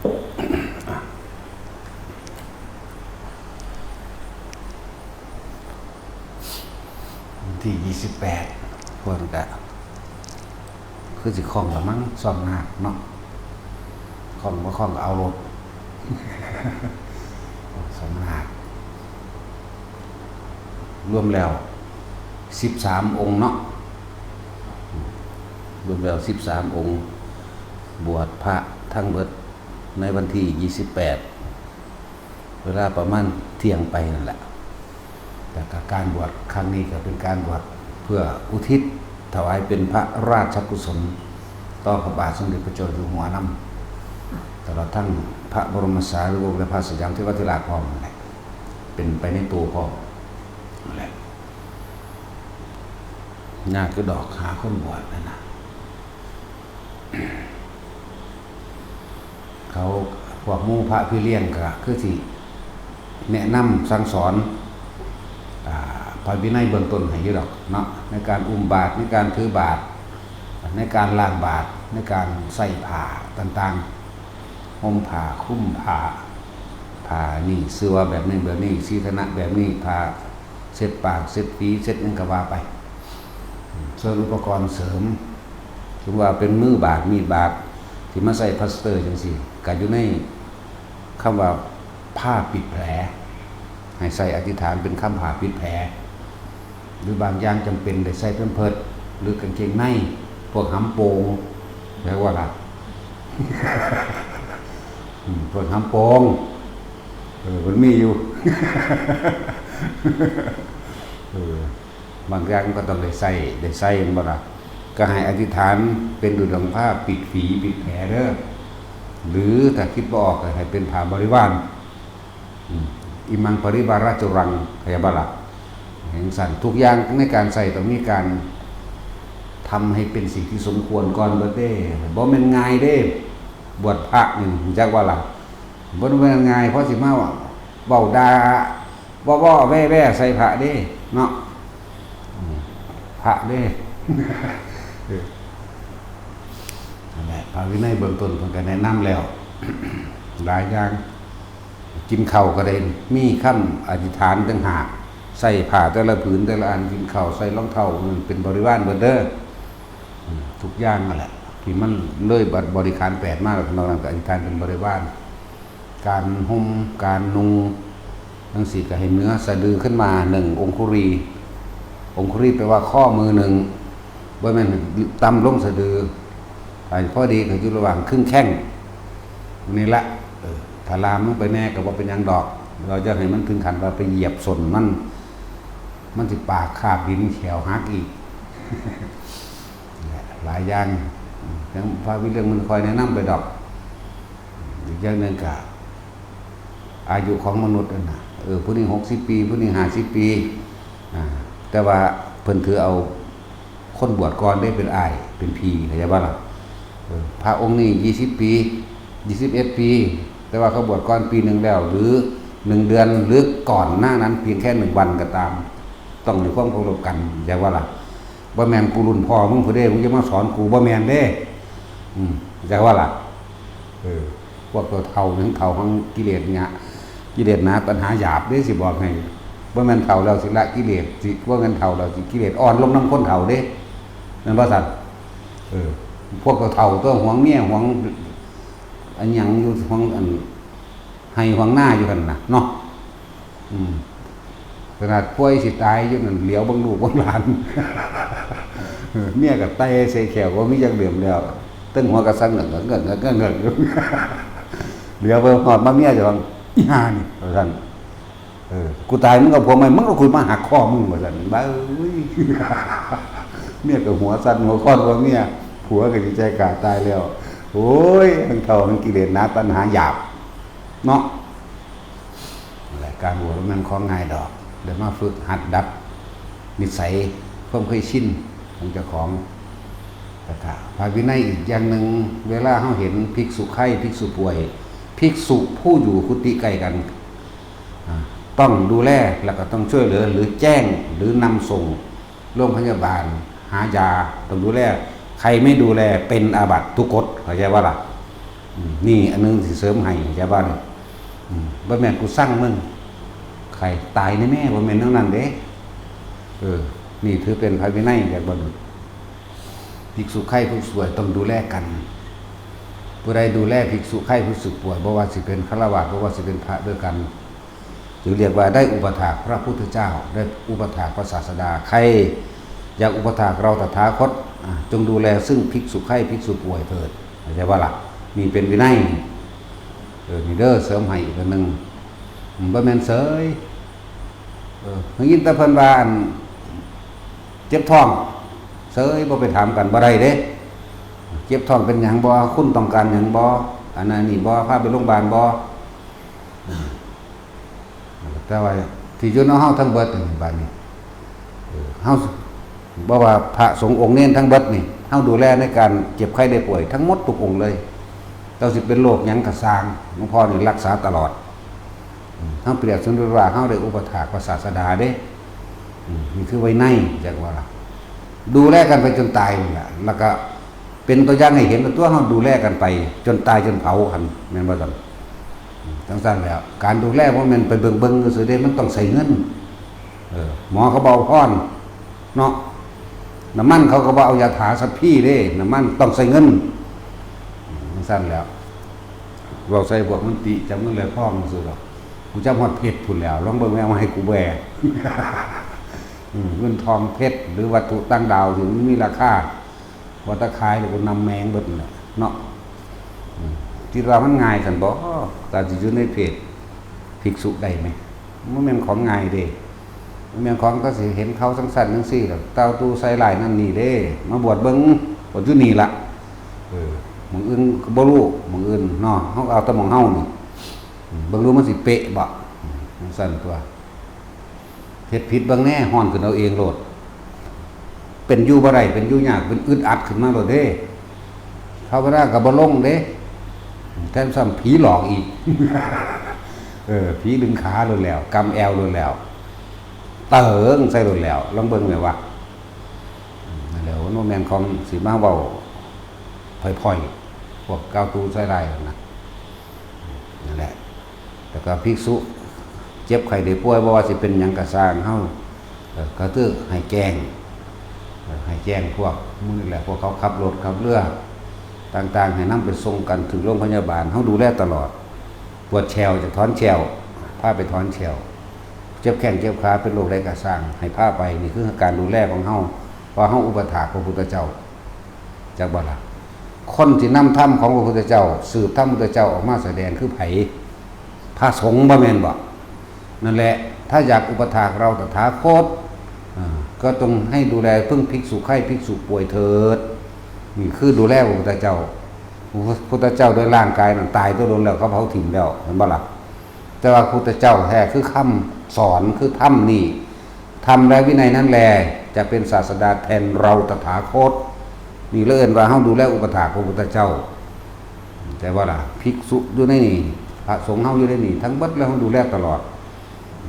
ที่28พวกนั้นก็คือสิคล้องละมั้งซ่อมหน้าเนาะคล้องบ่คล้องก็เอารถซ่อมหน้ารวมแล้ว13องค์เนาะรวมแล้ว13องค์บวชพระทั้งเบิดในวันที่28เวลาประมาณเที่ยงไปนั่นแหละแต่การบวชครั้งนี้ก็เป็นการบวชเพื่ออุทิศถวายเป็นพระราชกุศลต่อพระบาทสมเด็จพระเจ้าอยู่หัวนำตลอดทั้งพระบรมสารีริกธาตุและพระสยามเทวทิราชพร้อมนั่นแหละเป็นไปในตัวพร้อมนั่นแหละยากคือดอกหาคนบวชนั่นนะเขาพวกหมู่พระพี่เลี้ยงก็คือสิแนะนำสั่งสอนพระวินัยเบื้องต้นให้อยู่ดอกเนาะในการอุ้มบาตรในการถือบาตรในการล้างบาตรในการใส่ผ้าต่างๆห่มผ้าคุ้มผ้านี่เสื้อแบบนี้แบบนี้สีธนะแบบนี้ผ้าเช็ดปากเช็ดฝีเช็ดนั่นก็ว่าไปส่วนอุปกรณ์เสริมถึงว่าเป็นมือบาตรมีดบาตรที่มาใส่พลาสเตอร์จังซี่ก็อยู่ในคำว่าผ้าปิดแผลให้ใส่อธิษฐานเป็นคำผ้าปิดแผลหรือบางอย่างจำเป็นได้ใส่เพิ่มเพิดหรือกางเกงในพวกหำโปงแปลว่าอะไรพวกหำโปงมันมีอยู่บางอย่างก็ต้องได้ใส่บ่ล่ะก็ให้อธิษฐานเป็นดุจดังผ้าปิดฝีปิดแผลเด้อหรือถ้าคิดบ่ออกก็ให้เป็นผ้าบริวารอิมังปริวาราจุรังพยาบาลแห่งสันทุกอย่างในการใส่ต้องมีการทำให้เป็นสิ่งที่สมควรก่อนเบิดเด้บ่แม่นง่ายเด้บวชพระนี่จักว่าล่ะบ่แม่นง่ายเพราะสิมาว่าเว้าด่าบ่แว่ๆใส่พระเด้เนาะพระเด้นั่นแหละพระวินัยเบื้องต้นเพิ่นก็แนะนำแล้วหลายอย่างกินข้าวก็ได้มีคำอธิษฐานต่างหากใส่ผ้าแต่ละผืนแต่ละอันกินข้าวใส่รองเท้ามันเป็นบริวารเบิดเด้อทุกอย่างนั่นแหละที่มันเลยบริการ8มากนอกนั้นก็อธิษฐานเป็นบริวารการห่มการนุ่งทั้ง4ก็ให้เนื้อสะดือขึ้นมา1องคุรีแปลว่าข้อมือ1บ่แม่นต่ำลงสะดือพอดีก็อยู่ระหว่างครึ่งแข้งนี่ละถ้าลามลงไปแน่ก็บ่เป็นหยังดอกเราจะให้มันถึงขั้นว่าไปเหยียบส่วนมันสิปากคาบดินแขวหักอีกหลายอย่างทั้งพระวิเรื่องมันคอยแนะนำไปดอกอีกอย่างนึงก็อายุของมนุษย์นั่นน่ะผู้นี้60ปีผู้นี้50ปีแต่ว่าเพิ่นถือเอาคนบวชก่อนได้เป็นอ้ายเป็นพี่เข้าใจบ่ล่ะพระองค์นี้20ปี21ปีแต่ว่าเขาบวชก่อนปีนึงแล้วหรือ1เดือนหรือก่อนหน้านั้นเพียงแค่1วันก็ตามต้องมีความเคารพกันเข้าใจบ่ล่ะบ่แม่นกูรุ่นพ่อมึงผู้ใดมึงจะมาสอนกูบ่แม่นเด้เข้าใจว่าล่ะพวกตัวเฒ่าถึงเฒ่าของกิเลสเนี่ยกิเลสหนาตัณหาหยาบเด้สิบอกให้บ่แม่นเฒ่าแล้วสิละกิเลสสิบ่แม่นเฒ่าแล้วสิกิเลสอ่อนลงนำคนเฒ่าเด้นั่นบ่ซั่นพวกตัวเฒ่าตัวหวงเมียหวงอันหยังอยู่หวงอันให้หวงหน้าอยู่กันน่ะเนาะขนาดป่วยสิตายอยู่นั่นเหลียวเบิ่งลูกเบิ่งหลานเมียก็ไตใส่แขวว่ามีจักเหลี่ยมแล้วตึ้งหัวกระสังเงินเหลียวเบิ่งฮอดมาเมียจะว่าอีห่านี่ว่าซั่นกูตายมึงกับผัวใหม่มึงก็คุยมาหักคอมึงว่าซั่นบ้าเอ้ยเมียก็หัวสั่นหัวค้อนว่าเมียผัวก็สิใจกล้าตายแล้วโอ้ยทั้งเฒ่าทั้งกิเลสหนาตัณหาหยาบเนาะอะไรการบวชมันของง่ายดอกเดี๋ยวมาฝึกหัดดับนิสัยความเคยชินของเจ้าของแต่ถ้าพระวินัยอีกอย่างหนึ่งเวลาเขาเห็นภิกษุไข้ภิกษุป่วยภิกษุผู้อยู่กุฏิใกล้กันต้องดูแลแล้วก็ต้องช่วยเหลือหรือแจ้งหรือนำส่งโรงพยาบาลหายาต้องดูแลใครไม่ดูแลเป็นอาบัติทุกกฎเข้าใจว่าล่ะ นี่อันนึงสิเสริมให้ใช่บ้านบ่แม่นกูสร้างมึงใครตายในแม่บ่แม่นทั้งนั้นเด้นี่ถือเป็นพระวินัยจากบรรลุภิกษุไข้ผู้ป่วยต้องดูแลกันผู้ใดดูแลภิกษุไข้ผู้สึกป่วยบ่ว่าสิเป็นฆราวาสบ่ว่าสิเป็นพระด้วยกันจึงเรียกว่าได้อุปถากพระพุทธเจ้าได้อุปถากพระศาสดาใครอยากอุปถากเราตถาคตจงดูแลซึ่งภิกษุไข้ภิกษุป่วยเถิดเข้าใจว่าล่ะนี่เป็นวินัยนี่เด้อเสริมให้อีกอันนึงบ่แม่นเสยยินแต่เพิ่นว่าเจ็บท้องเสยบ่ไปถามกันบ่ได้เด้เจ็บท้องเป็นหยังบ่คุณต้องการหยังบ่อันนั้นนี่บ่พาไปโรงพยาบาลบ่แต่ว่าที่อยู่ในเฮาทั้งเบิดนี่บัดนี้เฮาบ่ว่าพระสงฆ์องค์เน้นทั้งเบิดนี่เฮาดูแลในการเจ็บไข้ได้ป่วยทั้งหมดทุกองค์เลยเจ้าสิเป็นโรคหยังก็สร้างหลวงพ่อนี่รักษาตลอดเฮาเปรียบเสมือนว่าเฮาได้อุปถากพระศาสดาเด้นี่คือไว้ในจักว่าล่ะดูแลกันไปจนตายนี่แหละแล้วก็เป็นตัวอย่างให้เห็นว่าตัวเฮาดูแลกันไปจนตายจนเผากันแม่นบ่ซั่นจังซั่นแล้วการดูแลบ่แม่นไปเบิ่งๆซื่อๆเด้มันต้องใส่เงินหมอเขาเบาพรเนาะน้ำมันเขาก็บ่เอายาถาสัพพี่เด้น้ำมันต้องใส่เงินจังซั่นแล้วเราใส่พวกมันติจำเงินเลยพ่อมันซื่อดอกกูจำฮอดเพชรพุ่นแล้วลองเบิ่งแม่เอามาให้กูแบกเงินทองเพชรหรือวัตถุต่างดาวที่มันมีราคาว่าตะขายแล้วก็นำแมงเบิดน่ะเนาะที่ว่ามันง่ายซั่นบ่การสิอยู่ในเพจภิกษุได้มั้ยมันแม่นของง่ายเด้มันแม่นของก็สิเห็นเขาสั่นๆจังซี่ล่ะเต้าตู้ใส่หลายนั่นนี่เด้มาบวชเบิ่งบวชอยู่นี่ล่ะมึงอื่นก็บ่รู้มึงอื่นเนาะเฮาเอาแต่หม่องเฮานี่เบิ่งรู้มันสิเป๊ะบ่สั่นตัวเฮ็ดผิดบางแน่ฮ้อนขึ้นเอาเองโลดเป็นอยู่บ่ได้เป็นอยู่ยากเป็นอึดอัดขึ้นมาโลดเด้ภาวนาก็บ่ลงเด้แถมซ้ำผีหลอกอีกผีดึงขาโลดแล้วกำแอวโลดแล้วเติงใส่โลดแล้วลองเบิ่งแม่ว่านั่นแหละว่าแม่นของสิมาเว้าพ่อยๆพวกก้าวตูใส่ได้นะนั่นแหละแต่ก็ภิกษุเจ็บไข้ได้ป่วยบ่ว่าสิเป็นหยังก็สร้างเฮาก็คือให้แจ้งพวกมื้อนี่แหละพวกเขาขับรถขับเรือต่างๆให้นำไปส่งกันถึงโรงพยาบาลเฮาดูแลตลอดปวดแฉวจะถอนแฉวพาไปถอนแฉวเจ็บแข้งเจ็บขาเป็นโรคใดก็สร้างให้พาไปนี่คือการดูแลของเฮาเพราะเฮาอุปถากพระพุทธเจ้าจักบ่ล่ะคนที่นำธรรมของพระพุทธเจ้าสืบธรรมพระพุทธเจ้าออกมาแสดงคือไผพระสงฆ์บ่แม่นบ่นั่นแหละถ้าอยากอุปถากเราตถาคตก็ต้องให้ดูแลเพิ่งภิกษุไข้ภิกษุป่วยเถิดนี่คือดูแลพระพุทธเจ้าพระพุทธเจ้าด้วยร่างกายนั้นตายตัวลงแล้วเขาเผาถิ่นแล้วเห็นบ่ล่ะแต่ว่าพระพุทธเจ้าแท้คือคำสอนคือธรรมนี่ธรรมและวินัยนั้นแลจะเป็นศาสดาแทนเราตถาคตนี่เลิ่นว่าเฮาดูแลอุปถากพระพุทธเจ้าแต่ว่าล่ะภิกษุอยู่ในนี่พระสงฆ์เฮาอยู่ในนี่ทั้งเบิดแล้วเฮาดูแลตลอด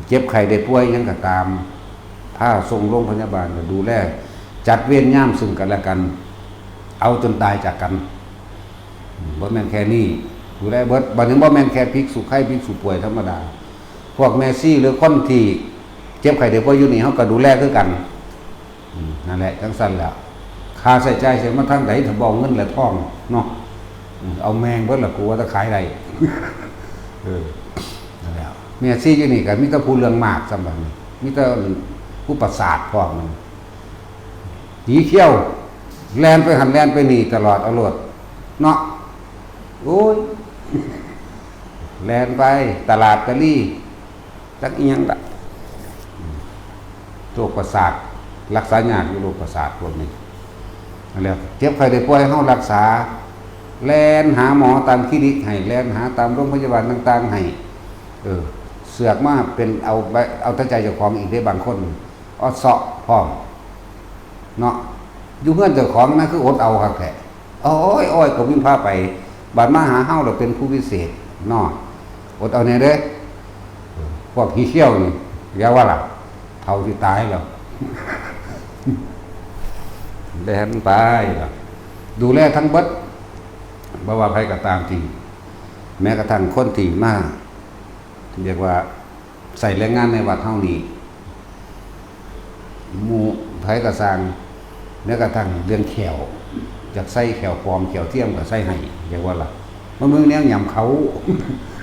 เจ็บไข้ได้ป่วยยังก็ตามถ้าส่งโรงพยาบาลก็ดูแลจัดเวรยามซึ่งกันและกันเอาจนตายจากกันบ่แม่นแค่นี้ดูแลเบิดบ่ถึงบ่แม่นแค่ภิกษุไข้ภิกษุป่วยธรรมดาพวกแม่ซี่หรือคนที่เจ็บไข้ได้ป่วยอยู่นี่เฮาก็ดูแลคือกันนั่นแหละจังซั่นแหละค่าใช้จ่ายเสียมาทางใดถ้าบ่เงินและทองเนาะเอาแมงเบิดล่ะกูว่าจะขายได้นั่นแหละแม่ซี่อยู่นี่ก็มีแต่ผู้เรื่องมากสำหรับนี้มีแต่ผู้ประสาทพร้อมมันหนีเขี้ยวแล่นไปหันแล่นไปนี่ตลอดเอาโลดเนาะโอ้ยแล่นไปตลาดตะลี่จักอีหยังล่ะโรคประสาทรักษายากอยู่โรคประสาทพวกนี้นั่นแหละเจ็บไข้ได้ป่วยเฮารักษาแล่นหาหมอตามคลินิกให้แล่นหาตามโรงพยาบาลต่างๆให้เสือกมาเป็นเอาแต่ใจเจ้าของอีกได้บางคนเอาเสาะพร้อมเนาะอยู่เพื่อนเจ้าของนะคืออดเอาครับแท้โอ้ยก็วิ่งพาไปบาดมาหาเฮาเราเป็นผู้พิเศษเนาะอดเอาแน่เด้พวกขี้เขี้ยวนี่อย่าว่าล่ะเท่าที่ตายแล้วแล่นไปล่ะดูแลทั้งเบิด บ่ว่าไผก็ตามที่แม้กระทั่งคนที่มาเรียกว่าใส่แรงงานในวัดเฮานี่หมู่ไผก็สร้างแม้กระทั่งเรื่องแขวจากใส่แขวปลอมแขวเทียมก็ใส่ให้เรียกว่าล่ะมันมึงแนวหยำเขา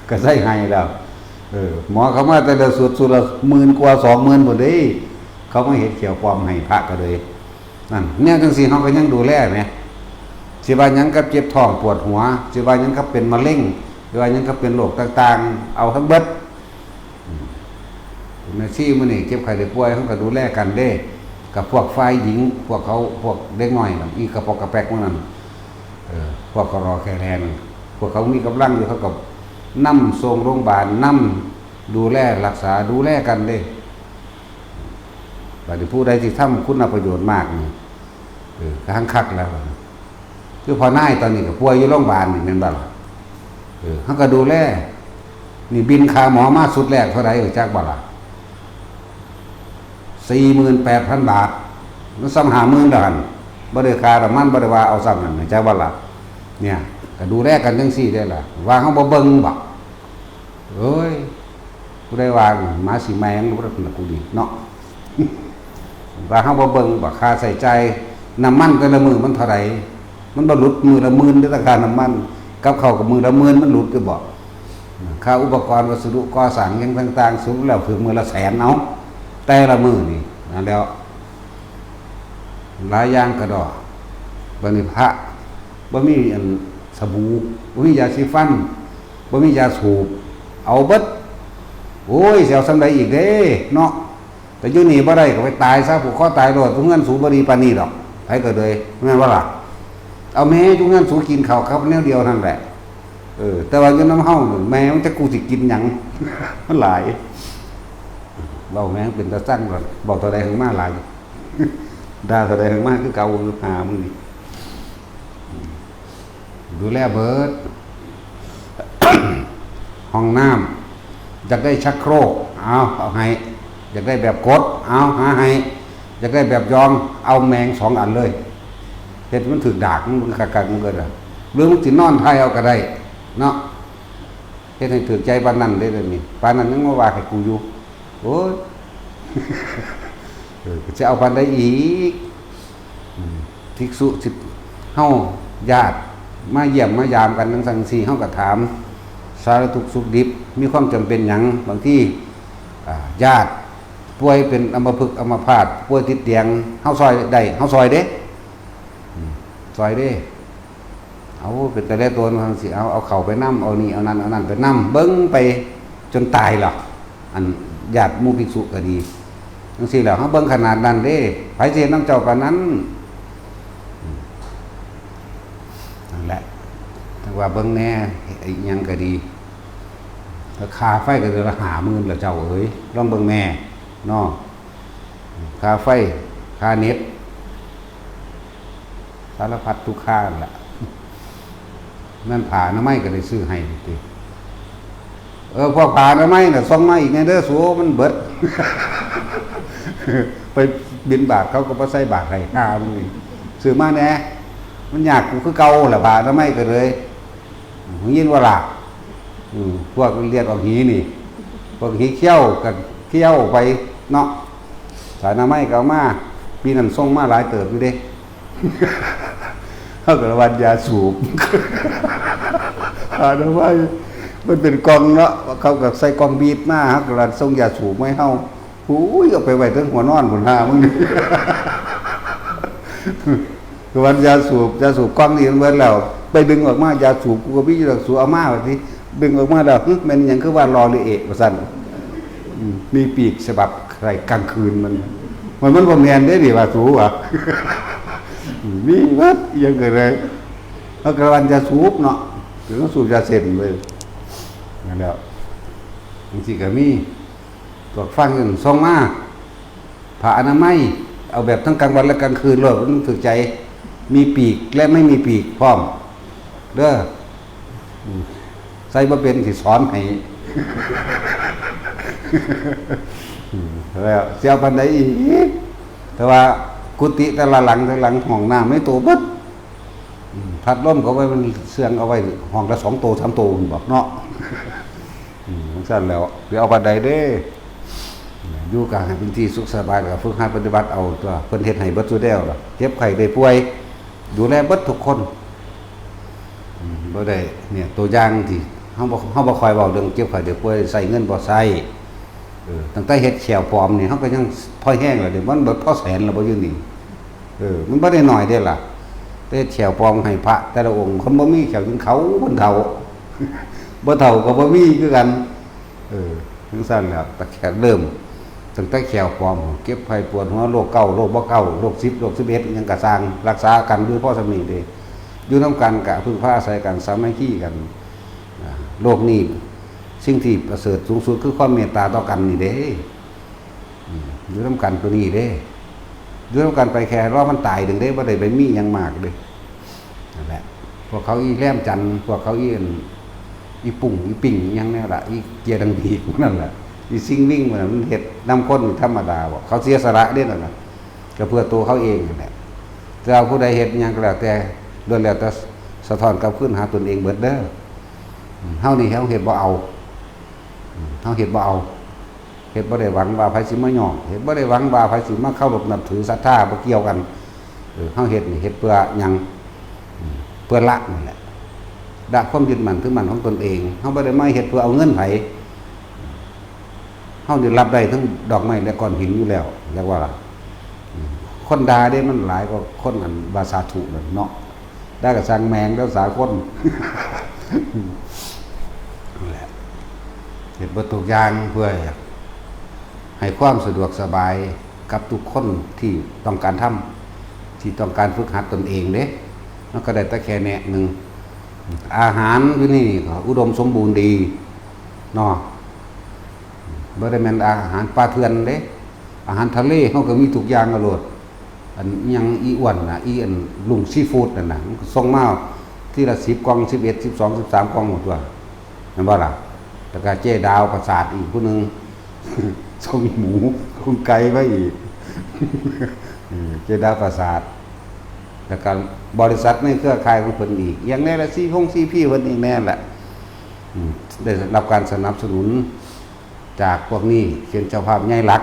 ก็ใส่ให้แล้วหมอเขามาแต่ละสุดละ10,000กว่า20,000พุ่นเด้เขามาเฮ็ดแขวปลอมให้พระก็เลยนั่นแนวจังซี่เฮาก็ยังดูแลแหมสิว่าหยังกับเจ็บท้องปวดหัวสิว่าหยังกับเป็นมะเร็งสิว่าหยังกับเป็นโรคต่างๆเอาทั้งเบิดแม่ชีมื้อนี้เจ็บไข้ได้ป่วยเฮาก็ดูแลกันเด้กับพวกฝ่ายหญิงพวกเขาพวกเด็กน้อยนั่นอีกระปอกกระแปกพวกนั้นพวกก็รอแค่แรงพวกเขามีกำลังอยู่เขาก็นำส่งโรงพยาบาลนำดูแลรักษาดูแลกันเด้บัดนี้ผู้ใดที่ทำคุณประโยชน์มากนี่ทั้งคักแล้วคือพอนายตอนนี้ก็ป่วยอยู่โรงพยาบาลนี่แม่นบ่ล่ะเฮาก็ดูแลนี่บินค่าหมอมาสุดแรกเท่าใดจักบ่ล่ะ48,000 บาทมันซ้ำ50,000ดอกบ่ได้ค่าน้ำมันบ่ได้ว่าเอาซ้ำนั่นจักบ่ล่ะเนี่ยก็ดูแลกันจังซี่ได้ล่ะว่าเฮาบ่เบิ่งบ่เอ้ยผู้ใดว่าหมาสิแมงบ่ได้เป็นกูดีเนาะ ว่าเฮาบ่เบิ่งบ่ค่าใช้จ่ายน้ำมันแต่ละมื้อมันเท่าใดมันบ่หลุดมื้อละ10,000เด้อราคาน้ำมันกับข้าวก็มื้อละ10,000มันหลุดคือบ่ค่าอุปกรณ์วัสดุก่อสร้างหยังต่างๆสูงแล้วถึงมื้อละแสนเอาแต่ละมื้อนี่นั่นแล้วหลายอย่างก็ดอกบัดนี้พระบ่มีอันสบู่บ่มียาสีฟันบ่มียาสูบเอาเบิดโอ้ยสิเอาส่ำใดอีกเด้เนาะแต่อยู่นี่บ่ได้ก็ไปตายซะผูกคอตายโลดทุกเงินสูบบ่ดีปานนี้ดอกไผก็เลยแม่นบ่ล่ะเอาแม่ทุกเงินสูกินข้าวครับแนวเดียวนั่นแหละแต่ว่าอยู่นำเฮาแม่มันจะกูสิกินหยัง มันหลายเว้าแม่งเป็นตาสั่งก่อนบอกเท่าใดถึงมาหลาย ด่าเท่าใดถึงมาคือเก่าหามึงนี่ดูแลเบิด ห้องน้ำอยากได้ชักโครกเอาให้อยากได้แบบกดเอาหาให้อยากได้แบบยองเอาแมง2อันเลยเฮ็ดมันถึกดากมันคักๆมันเกิดอ่ะหรือมันสินอนไทยเอาก็ได้เนาะเฮ็ดให้ถึกใจปานนั้นได้เลยนี่ปานนั้นยังมาว่าให้กูอยู่โอ้ย จะเอาปานใดอีกภิกษุสิเฮาญาติมาเยี่ยมมายามกันจังซั่นซี่เฮาก็ถามสารทุกข์สุขดิบมีความจำเป็นหยังบางที่ญาติป่วยเป็นอัมพฤกษ์อัมพาตป่วยติดเตียงเฮาซอยได้เฮาซอยเด้ซอยเด้เอาเป็นแต่ละตัวมันสิเอาเข้าไปนำเอานี่เอานั้นไปนำเบิ่งไปจนตายหรอกอันญาติหมู่ภิกษุก็ดีจังซี่แล้วเฮาเบิ่งขนาดนั้นเด้ไผสิเฮ็ดนำเจ้าปานนั้นนั่นแหละถ้าว่าเบิ่งแน่อีหยังก็ดีราคาไฟก็เดือนละ50,000ละเจ้าเอ้ยลองเบิ่งแน่เนาะค่าไฟค่าเน็ตสารพัดทุกค่าแหละนั่นผ่าน้ำไม้ก็ได้ซื้อให้ติพอผ่าน้ำไม้น่ะส่งมาอีกไงเด้อสูมันเบิด ไปบินบาทเขาก็บ่ใส่บาทให้มึงนี่ซื้อมาแน่มันยากกูคือเก่าแหละผ่าน้ำไม้ก็เลยยินว่าล่ะพวกเรียกออกหีนี่พวกหีเขี้ยวกับเขี้ยวไปเนาะสายน้ำไม้ก็เอามาปีนั้นส่งมาหลายเติบอยู่เด้ เขาก็ระวังยาสูบ น้ำไม้มันเป็นกองเนาะเขาก็ใส่กองบีบมาเขาก็ระวังส่งยาสูบไม่เฮาหูยเอาไปไว้ถึงหัวนอนบนหน้ามึง ระวังยาสูบกองนี่มันเบิดแล้วไปดึงออกมายาสูบกูก็พี่จะสูบเอามาว่าที่ดึงออกมาแล้วมันอย่างคือว่ารอเลยว่าซั่นมีปีกฉบับใครกลางคืนมันบ่แม่นได้ดิว่าสูบอ่ะ มีวัดยังเกิดเลยเฮาก็วันจะสูบเนาะถึงสูบยาเสพเลยนั่นแล้วบางทีก็มีตรวจฟังกันส่งมาผ้าอนามัยเอาแบบทั้งกลางวันและกลางคืนเลยมันถึกใจมีปีกและไม่มีปีกพร้อมเด้อใส่บ่เป็นสิสอนให้ แล้วเสียวปานใดอีกแต่ว่ากุฏิแต่ละหลังห้องน้ำไม่โตเบิด พัดลมก็ไว้มันเสื่องเอาไว้ห้องละ2 โต 3 โตบอกเนาะสั้นแล้วไปเอาบันไดเด้อยู่กลางให้เป็นที่สุขสบายกับฝึกหัดปฏิบัติเอาตัวเพิ่นเฮ็ดให้เบิดซุแนวล่ะเจ็บไข้ได้ป่วยดูแลเบิดทุกคนบ่ได้เนี่ยตัวอย่างที่เฮาบ่ค่อยเว้าเรื่องเจ็บไข้ได้ป่วยใส่เงินบ่ใส่ตั้งแต่เฮ็ดแขวปลอมนี่เฮาก็ยังพอแห้งแล้วเดี๋ยวมันเบิดพอแสนแล้วบ่อยู่นี่มันบ่ได้น้อยเด้ล่ะแต่แขวปลอมให้พระแต่ละองค์คนบ่มีแขวกินเขาเพิ่นเฒ่าบ่เฒ่าก็บ่มีคือกันถึงซั่นแล้วแต่แขวเริ่มตั้งแต่แขวปลอมเก็บไข้ปวดหัวโรคเก่าโรคบ่เก่าโรค10โรค11ยังก็สร้างรักษากันด้วยพ่อสำนีเด้อยู่นำกันก็พึ่งพาอาศัยกันสามัคคีกันโลกนี้สิ่งที่ประเสริฐสูงสุดคือความเมตตาต่อกันนี่เด้อยู่นำกันตัวนี้เด้อยู่นำกันไปแค่รอมันตายดึงเด้บ่ได้ไปมีหยังมากเด้นั่นแหละพวกเขาอีแหลมจันทร์พวกเขาอีปุ่งอีปิ่งหยังแน่ล่ะอีเกียร์ดังดีนั่นแหละอีซิงวิ่งมันเฮ็ดนำคนธรรมดาบ่เขาเสียสละเด้นั่นน่ะก็เพื่อตัวเขาเองนั่นแหละแต่เอาผู้ใดเฮ็ดหยังก็แล้วแต่ล้วนแล้วแต่สะท้อนกลับคืนหาตนเองเบิดเด้อเฮานี่เฮาเฮ็ดบ่เอาเฮาเฮ็ดบ่เอาเฮ็ดบ่ได้หวังว่าไผสิมาย่อเฮ็ดบ่ได้หวังว่าไผสิมาเคารพนับถือศรัทธาบ่เกี่ยวกันเฮาเฮ็ดนี่เฮ็ดเพื่อหยังเพื่อละนั่นแหละละความยึดมั่นถือมั่นของตนเองเฮาบ่ได้มาเฮ็ดเพื่อเอาเงินไผเฮาได้รับได้ทั้งดอกไม้และก้อนหินอยู่แล้วเรียกว่าคนด่าได้มันหลายกว่าคนอันบาสาธุนั่นเนาะได้ก็สั่งแมงแล้วสาคนนั่นแหละเฮ็ดบ่ทุกอย่างเพื่อให้ความสะดวกสบายกับทุกคนที่ต้องการทำที่ต้องการฝึกหัดตนเองเด้มันก็ได้แต่แค่แนะนึงอาหารอยู่นี่ก็อุดมสมบูรณ์ดีเนาะบ่ได้แม่นอาหารปลาเถื่อนเด้อาหารทะเลเฮาก็มีทุกอย่างอะโลดอันยังอีอ้วนน่ะอีอันลุงซีฟู้ดนั่นน่ะมันก็ส่งมาที่ละ10 กล่อง11 12 13 กล่องหมดตัวนั่นบ่ล่ะแล้วก็เจ๊ดาวประสาทอีกผู้นึงส่งหมูคุณไก่ไว้อีกเจ๊ดาวประสาทแล้วก็บริษัทในเครือข่ายของเพิ่นอีกอย่างแน่ละ4 พี่เพิ่นอีกแน่แหละได้รับการสนับสนุนจากพวกนี้เช่นเจ้าภาพใหญ่หลัก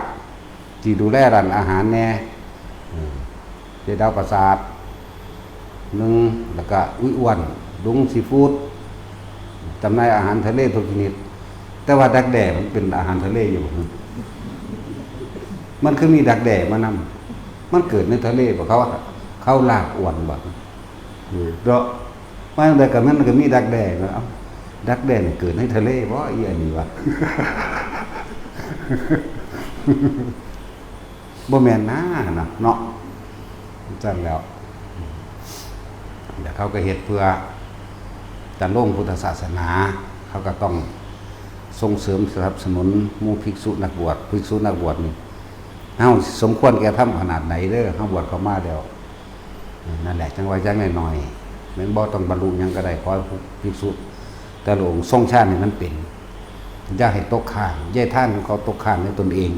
ที่ดูแลร้านอาหารแน่เจดาวประสาท1แล้วก็อ้วนลุงซีฟู้ดจำหน่ายอาหารทะเลทุกชนิดแต่ว่าดักแด่มันเป็นอาหารทะเลอยู่มันคือมีดักแด่มานำมันเกิดในทะเลบ่เขาลากอ้วนบ่เนาะว่าจังได๋ก็มันก็มีดักแด่เนาะดักแด่นี่เกิดในทะเลบ่อีอันนี้วะบ่แม่นนะเนาะจังแล้วเดี๋ยวเขาก็เฮ็ดเพื่อจะลงพุทธศาสนาเขาก็ต้องส่งเสริมสนับสนุนหมู่ภิกษุนักบวชนี่เฮาสมควรแก่ทำขนาดไหนเด้อเฮาบวชเข้ามาแล้วนั่นแหละจังว่าจังน้อยๆแม่นบ่ต้องบรรลุหยังก็ได้ขอให้ภิกษุแต่ละองค์ทรงชาตินี่มันเป็นอย่าให้ตกข้างอย่าให้ท่านของเขาตกข้างในตนเอง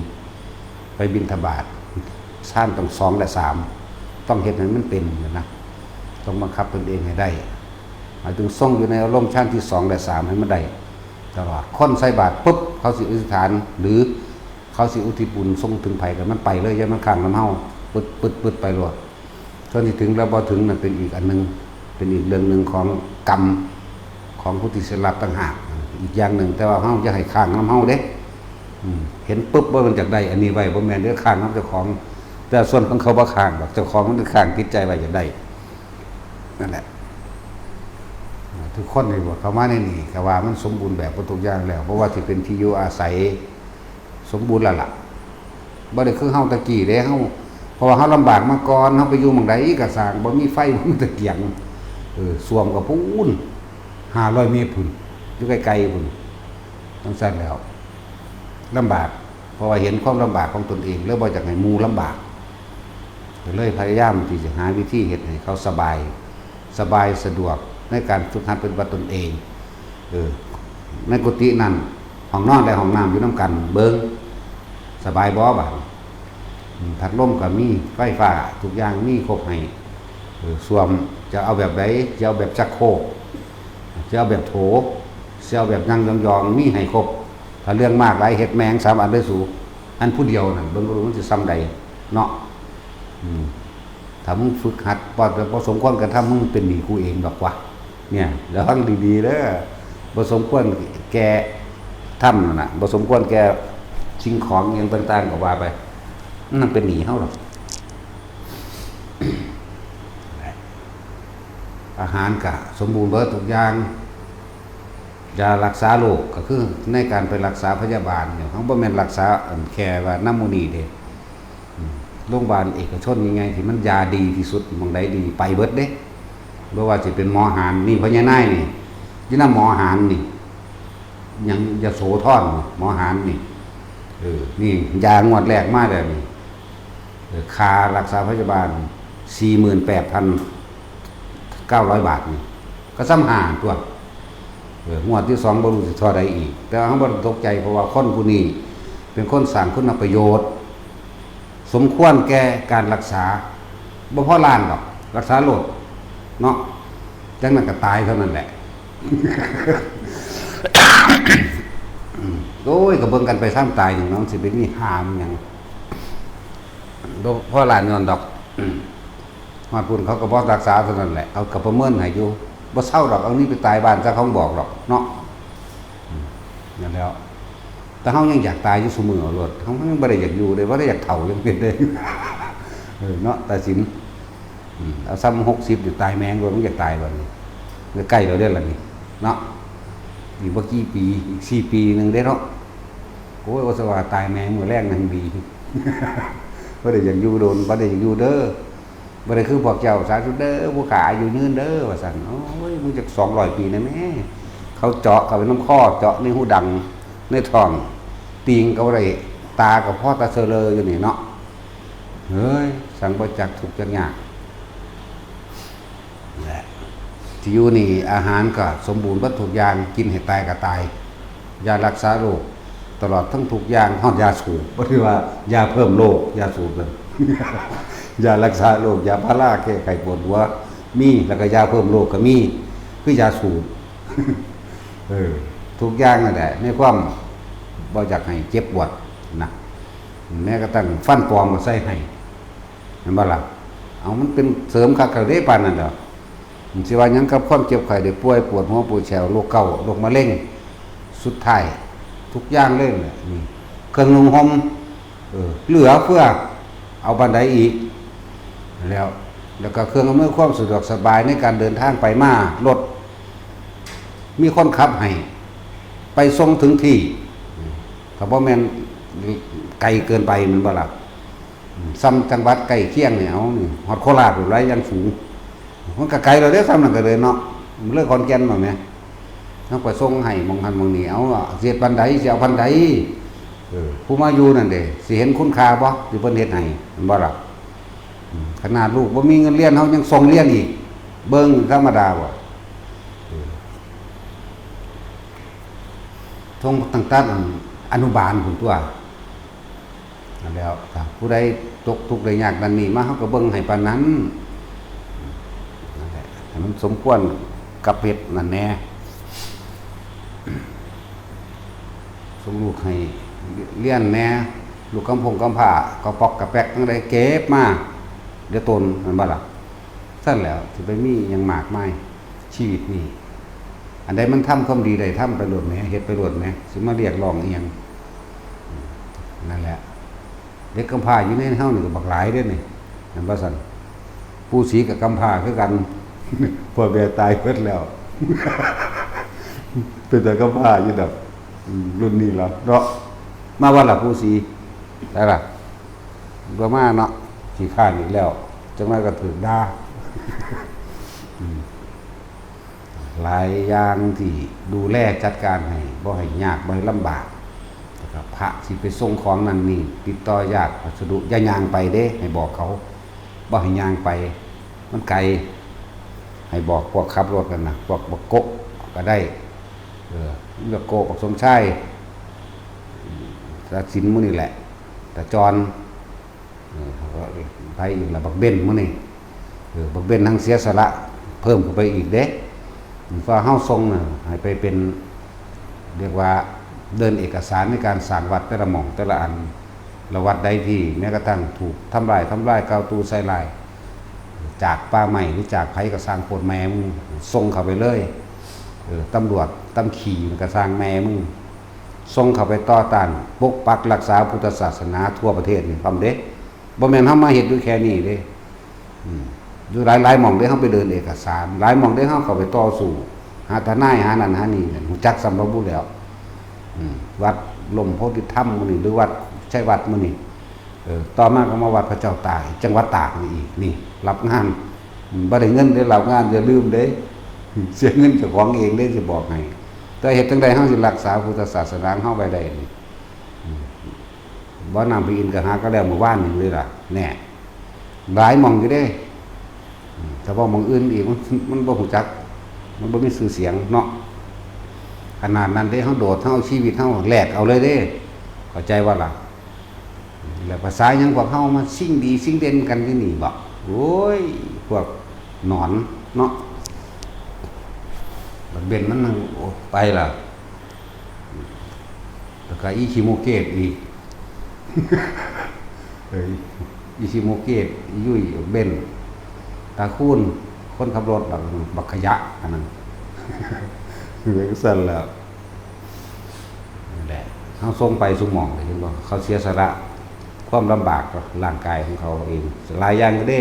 ไปบิณฑบาตชาติต้อง2และ3ต้องเฮ็ดให้มันเป็นนะต้องบังคับตนเองให้ได้หมายถึงทรงอยู่ในอารมณ์ชาติที่2และ3ให้มันได้ตลอดคนใส่บาตรปุ๊บเขาสิอธิษฐานหรือเขาสิอุทิศบุญส่งถึงไผก็มันไปเลยอย่ามันข้างน้ำเฮาปึ๊ดไปโลดจนถึงแล้วบ่ถึงนั่นเป็นอีกอันนึงเป็นอีกเรื่องนึงของกรรมของผู้ที่เสียรับต่างหากอีกอย่างนึงแต่ว่าเฮาจะให้ข้างน้ำเฮาเด้เห็นปุ๊บว่ามันจากได้อันนี้ไว้บ่แม่นเด้อข้างน้ำเจ้าของแต่ส่วนของเขาบ่ข้างดอกเจ้าของมันข้างจิตใจไว้อยากได้นั่นแหละทุกคนนี่บ่เข้ามาในนี่ก็ว่ามันสมบูรณ์แบบทุกอย่างแล้วเพราะว่าที่เป็นที่อยู่อาศัยสมบูรณ์แล้วล่ะบ่ได้คือเฮาตะกี้เด้เฮาเพราะว่าเฮาลำบากมาก่อนเฮาไปอยู่หม้องใดก็สร้างบ่มีไฟบ่มีตะเกียงสวมกับพูน500 เมตรพุ่นอยู่ไกลๆพุ่นต้องซั่นแล้วลำบากเพราะว่าเห็นความลำบากของตนเองแล้วบ่อยากให้หมู่ลำบากเลยพยายามที่จะหาวิธีเฮ็ดให้เขาสบายสะดวกในการฝึกหัดเป็นวัตตนเองในกุฏินั้นห้องนอนและห้องน้ำอยู่นำกันเบิ่งสบายบ่บัดพัดลมก็มีไฟฟ้าทุกอย่างมีครบให้ ส้วมจะเอาแบบไหนจะเอาแบบชักโครกจะเอาแบบโถจะเอาแบบนั่งยองๆมีให้ครบถ้าเรื่องมากหลายเฮ็ดแมง3 อันได้สูอันผู้เดียวนั่นเบิ่งบ่รู้มันสิซ้ำใดเนาะถ้ามึงฝึกหัดพอสมควรกันทำมึงเป็นหนี้กูเองดอกวะเนี่ยแล้วฟังดีๆเด้อบ่สมควรแกทำนั่นน่ะบ่สมควรแกสิ่งของอย่างต่างๆก็ว่าไปมันเป็นหนี้เฮาหรอกอาหารก็สมบูรณ์เบิดทุกอย่างยารักษาโรคก็คือในการไปรักษาพยาบาลเนี่ยเขาบ่แม่นรักษาแค่ว่าน้ำมูนี่เด้โรงพยาบาลเอกชนยังไงที่มันยาดีที่สุดหม้องใดดีไปเบิดเด้บ่ว่าสิเป็นหมอหารนี่พญานายนี่อยู่นำหมอหารนี่ยังยโสธรหมอหารนี่นี่ยางวดแรกมาแล้วนี่ค่ารักษาพยาบาล 48,900 บาทนี่ก็ซ้ำหาตัวงวดที่2บ่รู้สิเท่าใดอีกแต่เฮาบ่ตกใจเพราะว่าคนผู้นี้เป็นคนสร้างคุณประโยชน์สมควรแก่การรักษาบ่พอล้านดอกรักษาโรคเนาะจังนั้นก็ตายเท่านั้นแหละโอ้ยก็เบิ่งกันไปซ้ำตายอย่างน้องสิไปมีหามหยังบ่พอล้านย้อนดอกฮอดพุ่นเขาก็บ่รักษาเท่านั้นแหละเอาก็ประเมินให้อยู่บ่เศร้าดอกเอานี่ไปตายบ้านซะเขาบอกดอกเนาะนั่นแล้วแต่เฮายังอยากตายอยู่ซุมื้อเอาโลดเฮายังบ่ได้อยากอยู่เลยบ่ได้อยากเฒ่ายังเป็นเลยเนาะตาสินเอาซ้ำ60อยู่ตายแมงบ่มันอยากตายบ่นี่ใกล้แล้วเด้อล่ะนี่เนาะอีกบ่กี่ปีอีก4 ปีนึงเด้เนาะโอ้ยว่าสิว่าตายแมงมื้อแรกนั่นดีบ่ได้อยากอยู่โดนบ่ได้อยากอยู่เด้อบ่ได้คือพวกเจ้าสาธุเด้อผู้ขาอายุยืนเด้อว่าซั่นโอ้ยมึงจัก200 ปีนะแม่เขาเจาะเข้าไปน้ำคอเจาะในหูดังในท้องตีงก็บ่ได้ตาก็พอตาเซเลออยู่นี่เนาะเฮ้ยสังบ่จักทุกข์จักยากแหละที่อยู่นี่อาหารก็สมบูรณ์เบิดทุกอย่างกินให้ตายก็ตายยารักษาโรคตลอดทั้งทุกอย่างฮอดยาสูบบ่ได้ว่ายาเพิ่มโรคยาสูบเลยยารักษาโรคยาพาราแก้ไขปวดหัวมีแล้วก็ยาเพิ่มโรคก็มีคือยาสูบทุกอย่างนั่นแหละในความบ่อยากให้เจ็บปวดนะแม้กระทั่งฟันปลอมก็ใส่ให้เห็นบ่ล่ะเอามันเป็นเสริมคักๆเด้ปานนั้นดอกมันสิว่าหยังกับความเจ็บไข้ได้ป่วยปวดหัวปวดแขวโรคเกาต์โรคมะเร็งสุดท้ายทุกอย่างเลยแหละนี่เครื่องนุ่งห่มเหลือเพื่อเอาบันไดอีกแล้วก็เครื่องอำนวยความสะดวกสบายในการเดินทางไปมารถมีคนขับให้ไปส่งถึงที่ก็บ่แม่นไกลเกินไปมันบ่ล่ะซ้ำจังหวัดใกล้เคียงนี่เอานี่ฮอดโคราชหลายอย่างสูงมันก็ไกลแล้วเด้ซ้ำนั่นก็เลยเนาะมันเลยขอนแก่นบ่แม่เฮาไปส่งให้หม่องหันหม่องนี้เอาเสียดปานใดสิเอาปานใดผู้มาอยู่นั่นเด้สิเห็นคุณค่าบ่ที่เพิ่นเฮ็ดให้มันบ่ล่ะขนาดลูกบ่มีเงินเรียนเฮายังส่งเรียนอีกเบิ่งธรรมดาบ่ทงต่างๆอนุบาลพุ่นตัวนั่นแล้วถ้าผู้ใดตกทุกข์ได้ยากนั่นนี่มาเฮาก็เบิ่งให้ปานนั้นนั่นแหละให้มันสมควรกับเฮ็ดนั่นแน่ส่งลูกให้เรียนแน่ลูกกำพกำผ้าก็ปอกกระแปกจังได๋เก็บมาเดี๋ยวตนมันบ่ล่ะซั่นแล้วสิไปมีหยังมากมายชีวิตนี้อันใดมันทำความดีได้ทำไปโลดแหมเฮ็ดไปโลดแหมสิมาเรียกร้องอีหยังนั่นแหละเด็กกำพร้าอยู่ในเฮานี่ก็บักหลายเด้อนี่เห็นบ่ซั่นผู้สีกับกำพร้าคือกันพ่อแม่ตายเบิดแล้ว เป็นแต่กำพร้าอยู่ดอกรุ่นนี้ล่ะเนาะมาว่าล่ะผู้สีได้ล่ะบ่มาเนาะขี้ข้านอีกแล้วจังได๋ก็ถูกด่าหลายอย่างที่ดูแลจัดการให้บ่ให้ยากบ่ให้ลำบากนะครับพระสิไปส่งของนั่นนี่ติดต่อญาติพัสดุอย่าย่างไปเด้ให้บอกเขาบ่ให้ย่างไปมันไกลให้บอกพวกขับรถกันนะพวกบักโกะก็ได้บักโกะบักสมชายตัดสินมื้อนี่แหละแต่จรไผอีกล่ะบักเบนมื้อนี่ บักเบนทั้งเสียสละเพิ่มเข้าไปอีกเด้ฟ้าเฮาทรงน่ะให้ไปเป็นเรียกว่าเดินเอกสารในการสร้างวัดแต่ละหม่องแต่ละอันละวัดใดที่แม้กระทั่งถูกทำลายกาวตูใส่ลายจากป่าใหม่หรือจากไผก็สร้างโคตรแม่มึงส่งเข้าไปเลยตำรวจตำขี่มันก็สร้างแม่มึงส่งเข้าไปต่อต้านปกปักรักษาพุทธศาสนาทั่วประเทศนี่พร้อมเด้บ่แม่นเฮามาเฮ็ดด้วยแค่นี้เด้อยู่หลายๆหม่องได้เฮาไปเดินเอกสารหลายหม่องได้เฮาเข้าไปต่อสู้หาทนายหานั่นหานี่ฮู้จักสำบ่รู้แล้ววัดลมโพธิธรรมมื้อนี้หรือวัดใช่วัดมื้อนี้ต่อมาก็มาวัดพระเจ้าตากจังหวัดตากนี่อีกนี่รับงานบ่ได้เงินได้รับงานอย่าลืมเด้เสียเงินเจ้าของเองเด้สิบอกให้แต่เฮ็ดจังได๋เฮาสิรักษาพุทธศาสนาเฮาไว้ได้นี่บ่นำไปอินก็หาก็แล้วเมื่อวานนี่เลยล่ะแน่หลายหม่องอยู่เด้แต่ว่าหม่องอื่นอีกมันบ่ฮู้จักมันบ่มีชื่อเสียงเนาะขนาดนั้นเด้เฮาโดดเฮาชีวิตเฮาแลกเอาเลยเด้เข้าใจว่าล่ะแล้วภาษาหยังพวกเฮามาสิ่งดีสิ่งเด่นกันที่นี่บ่โอ้ยพวกหนอนเนาะบัดเบนมันไปล่ะแล้วก็อิชิโมเกะอีกอิชิโมเกะยุ่ยเบนตาคูนคนขับรถบักขยะอันนั้นคือสั่นแล้วนั่นแหละเขาส่งไปสุ่มหม่องเห็นบ่เขาเสียสละความลำบากกับร่างกายของเขาเองหลายอย่างก็ได้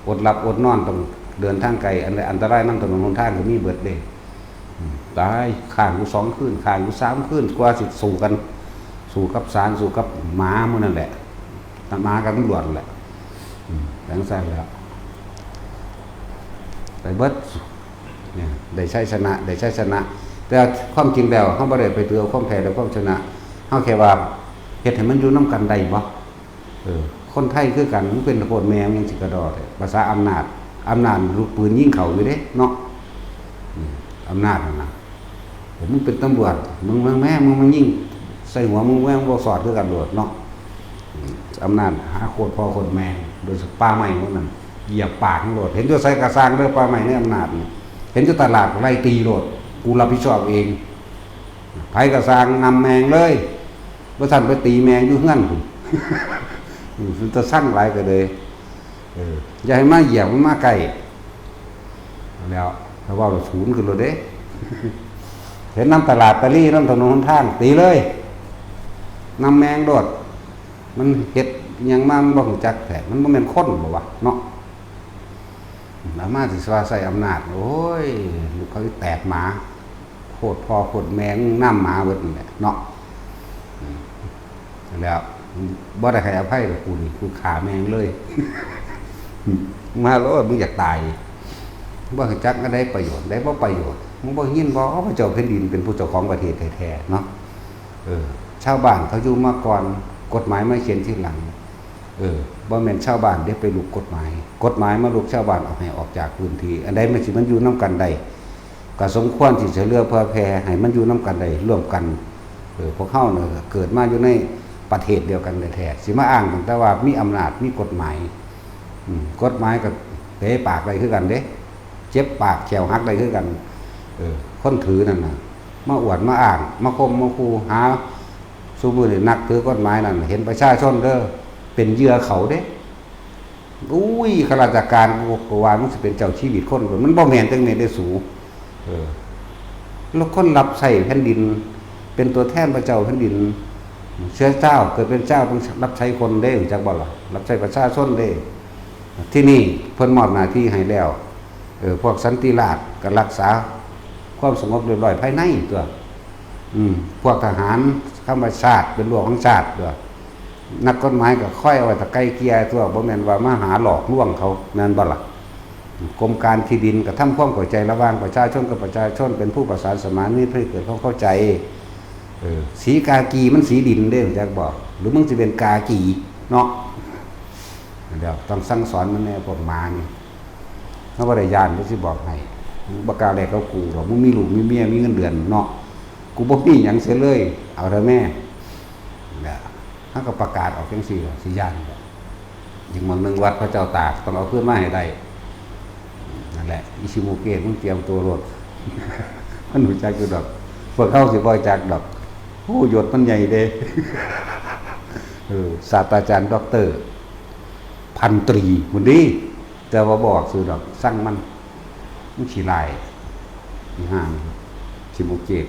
อดหลับอดนอนต้องเดินทางไกลอันตรายนำถนนหนทางก็มีเบิดเด้ตายข้างอยู่2คืนข้างอยู่3คืนกว่าสิสู้กันสู้กับศาลสู้กับหมาหมู่นั่นแหละหมากับตำรวจแหละจังซั่นแล้วไปเบิดเนี่ยได้ใช้ชนะแต่ความจริงแล้วเฮาบ่ได้ไปถือเอาความแพ้และความชนะเฮาแค่ว่าเฮ็ดให้มันอยู่นำกันได้บ่คนไทยคือกันมันเป็นโคตรแม่ยังสิกระดอดภาษาอำนาจลูกปืนยิงเขาอยู่เด้เนาะอำนาจนั่นน่ะมึงเป็นตำรวจมึงแม่มึงยิงใส่หัวมึงแม่งบ่สอดคือกันโดดเนาะอำนาจหาโคตรพ่อโคตรแม่โดยป่าไม้พวกนั้นเหยียบปากโลดเห็นอยู่ใส่กระสร้างเด้อป่าไม้ในอำนาจนี่เห็นอยู่ตลาดไล่ตีโลดกูรับผิดชอบเองไผกระสร้างนำแมงเลยบ่ทันไปตีแมงอยู่เฮือนพุ่นมันจะสั่งหลายก็เลยอย่าให้มาเหยียบมันมาใกล้แล้วถ้าว่าเราศูนย์ขึ้นเลยเด้เห็นน้ำตลาดตะลี่น้ำถนนหนทางตีเลยน้ำแมงโดดมันเฮ็ดยังมาบ่ฮู้จักแท้มันบ่แม่นคนบ่วะเนาะอามาสิว่าใส่อำนาจโอ้ยลูกเขาแตกหมาโคตรพ่อโคตรแม่งน้ำหมาเบิดนี่แหละเนาะแล้วบ่ได้ให้อภัยกับกูนี่กูฆ่าแม่งเลยมาแล้วมึงอยากตายบ่ฮู้จักก็ได้ประโยชน์ได้บ่ประโยชน์มึงบ่ยินบ่พระเจ้าแผ่นดินเป็นผู้เจ้าของประเทศแท้ๆเนาะชาวบ้านเขาอยู่มาก่อนกฎหมายมาเขียนทีหลังบ่แม่นชาวบ้านได้ไปลุกกฎหมายมาลุกชาวบ้านให้ออกจากพื้นที่อันใดมันสิมันอยู่นำกันได้ก็สมควรที่จะเลือกเพื่อแผ่ให้มันอยู่นำกันได้ร่วมกันพวกเฮาเนี่ยเกิดมาอยู่ในประเทศเดียวกันแท้ๆสิมาอ้างแต่ว่ามีอำนาจมีกฎหมายกฎหมายก็เตะปากได้คือกันเด้เจ็บปากแขวหักได้คือกันคนถือนั่นน่ะมาอวดมาอ้างมาคมมาคูหาสู้มือนี่นักถือกฎหมายนั่นเห็นประชาชนเด้อเป็นเหยื่อเขาเด้อุ้ยข้าราชการก็ว่ามันสิเป็นเจ้าชีวิตคนมันบ่แม่นจังได๋ได้สูแล้วคนรับใช้แผ่นดินเป็นตัวแทนพระเจ้าแผ่นดินเชื้อเจ้าเกิดเป็นเจ้าต้องรับใช้คนเด้จักบ่ล่ะรับใช้ประชาชนเด้ที่นี่เพิ่นมอบหน้าที่ให้แล้วพวกสันติราษฎร์ก็รักษาความสงบเรียบร้อยภายในตัวพวกทหารธรรมชาติเป็นหลวงของชาติด้วยนักกฎหมายก็ค่อยเอาไว้ตะไกลเกลียตัวบ่แม่นว่ามาหาหลอกลวงเขาแม่นบ่ล่ะกรมการที่ดินก็ทำความเข้าใจระหว่างประชาชนกับประชาชนเป็นผู้ประสานสมานมิตรเพื่อเกิดความเข้าใจสีกากีมันสีดินเด้จักบอกหรือมึงสิเป็นกากีเนาะเดี๋ยวต้องสั่งสอนมันแน่พวกหมานี่เฮาบ่ได้ย่านเพิ่นสิบอกให้บ่กล้าแลกกับกูหรอกมึงมีลูกมีเมียมีเงินเดือนเนาะกูบ่มีหยังเสียเลยเอาเถอะแม่เนี่ยเฮาก็ประกาศออกจังซี่สิย่านอย่างบางนึงวัดพระเจ้าตากต้องเอาขึ้นมาให้ได้ นแหละอิชิโมเกะมึงเตรียมตัวรถ มันรู้จักอยู่ดอกพวกเขาสิบ่จักดอกโอ้ยศมันใหญ่เด้ ศาสตราจารย์ด็อกเตอร์พันตรีมันดีแต่ว่าบอกซื้อดอกสั่งมันขี้ลายห่างชิโมเกะ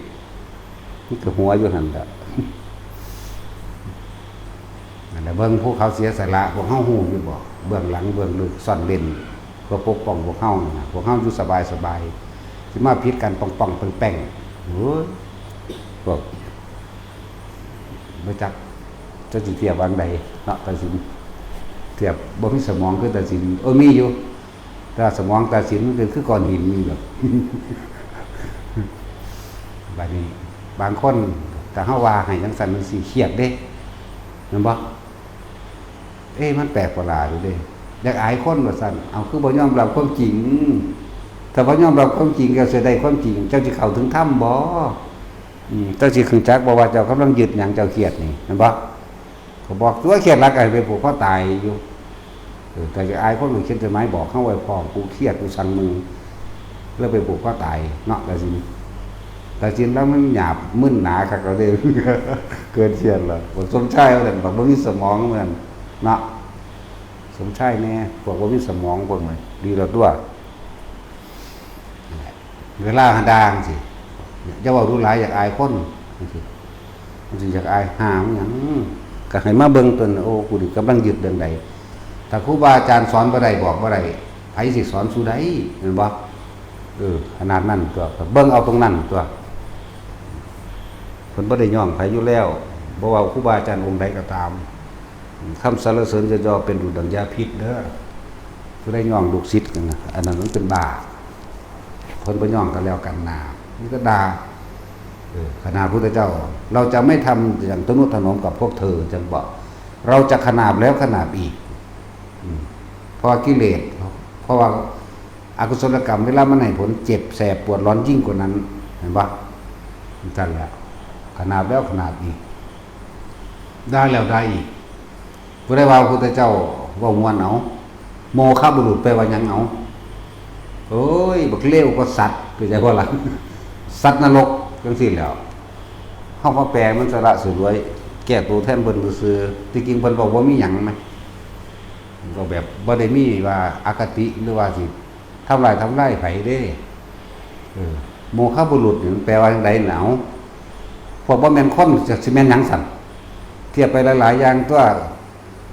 นี่ก็หัวอยู่หั่นแหละนั่นแหละเบิ่งพวกเขาเสียสละพวกเฮาฮู้อยู่บ่เบื้องหลังเบื้องลึกซ่อนเร้นเพื่อปกป้องพวกเฮานั่นน่ะพวกเฮาอยู่สบายสิมาพิษกันป่องๆแป้งๆโอ้ยพวกบ่จักจะสิเทียบวางใดเนาะตัดสินเทียบบ่มีสมองคือตัดสินมีอยู่แต่สมองตัดสินมันคือก้อนหินมีแบบบัดนี้บางคนแต่เฮาว่าให้จังซั่นมันสิเครียดเด้แม่นบ่มันแปลกประหลาดอยู่เด้อยากอายคนว่าซั่นเอาคือบ่ยอมรับความจริงถ้าบ่ยอมรับความจริงก็สิได้ความจริงเจ้าสิเข้าถึงธรรมบ่เจ้าสิคึงจักบ่ว่าเจ้ากำลังยึดหยังเจ้าเครียดนี่แม่นบ่ก็บอกตัวเครียดรักไอ้ไปผูกคอตายอยู่แต่จะอายคนหรือเขียนจดหมายบอกเข้าไว้พร้อมกูเครียดกูสั่งมึงแล้วไปผูกคอตายเนาะแต่จริงแล้วมันหยาบมึนหนาคักเราเด้ เกินเชียนเลยผมสมชายเอาแต่บอกว่ามีสมองเหมือนเนาะสมชายแน่บอกว่ามีสมองพวกมันดีเราด้วยเวลาหาดางสิจะว่ารู้หลายอยากอายคนมันสิอยากอายหามอย่างก็ให้มาเบิ่งตนโอ้กูดิกำลังยึดเรื่องใดถ้าครูบาอาจารย์สอนบ่ได้บอกบ่ได้ไผสิสอนสู่ใดเห็นบ่ขนาดนั้นตัวเบิ่งเอาตรงนั้นตัวเพิ่นบ่ได้ย่องไผอยู่แล้วบ่ว่าครูบาอาจารย์องค์ใดก็ตามคำสรรเสริญจะย่อเป็นดุจดังยาพิษเด้อผู้ใดย่องลูกศิษย์กันนะอันนั้นมันเป็นบาปเพิ่นบ่ย่องกันแล้วกันนานี่ก็ด่าขนาดพระพุทธเจ้าเราจะไม่ทำอย่างทนุถนอมกับพวกเธอจังบอกเราจะขนาบแล้วขนาบอีกเพราะกิเลสเพราะว่าอกุศลกรรมเวลามันให้ผลเจ็บแสบปวดร้อนยิ่งกว่านั้นเห็นปะนั่นแหละขนาบแล้วขนาบอีกได้แล้วได้อีกพระว่าพระพุทธเจ้าว่ามวนเอาโมฆะบุรุษไปว่ายังเอาโอ้ยบักเลวก็สัตว์คือใจว่าหลังสัตว์นรกจังซี่แล้วเฮามาแปลมันสละสวยแก้ตัวแทนเพิ่นซื่อๆที่จริงเพิ่นบอกว่ามีหยังมั้ยก็แบบบ่ได้มีว่าอคติหรือว่าสิทำลายไผเด้โมฆะบุรุษนี่แปลว่าจังได๋หนาวพวกบ่แม่นคนจะสิแม่นหยังสั่นเทียบไปหลายๆอย่างตัว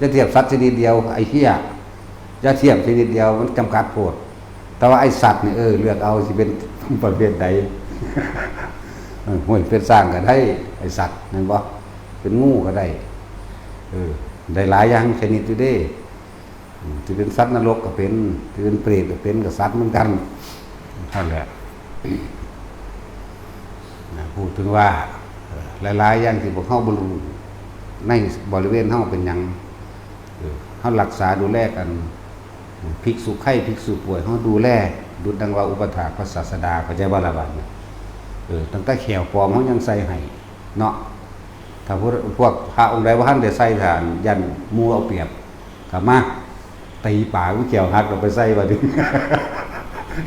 จะเทียบสัตว์ชนิดเดียวไอ้เหี้ยจะเทียบชนิดเดียวมันจำกัดโพดแต่ว่าไอ้สัตว์นี่เลือกเอาสิเป็นประเภทใดห้วยเป็นสร้างก็ได้ไอสัตว์นั่นบ่เป็นงูก็ได้ได้หลายอย่างชนิดอยู่เด้ที่เป็นสัตว์นรกก็เป็นที่เป็นเปรตก็เป็นกับสัตว์เหมือนกันนั่นแหละพูดถึงว่าหลายๆอย่างที่พวกเฮาบ่รู้ในบริเวณเฮาเป็นหยังเฮารักษาดูแลกันภิกษุไข้ภิกษุป่วยเฮาดูแลดุจดังว่าอุปถากพระศาสดาเข้าใจบ่ล่ะบัดนี้ตั้งแต่แขวปลอมเขายังใส่ให้เนาะถ้าพวกพระองค์ใดว่าท่านได้ใส่ฐานยันมูเอาเปรียบกลับมาตีป่าวิแขวหักเราไปใส่บัดนี้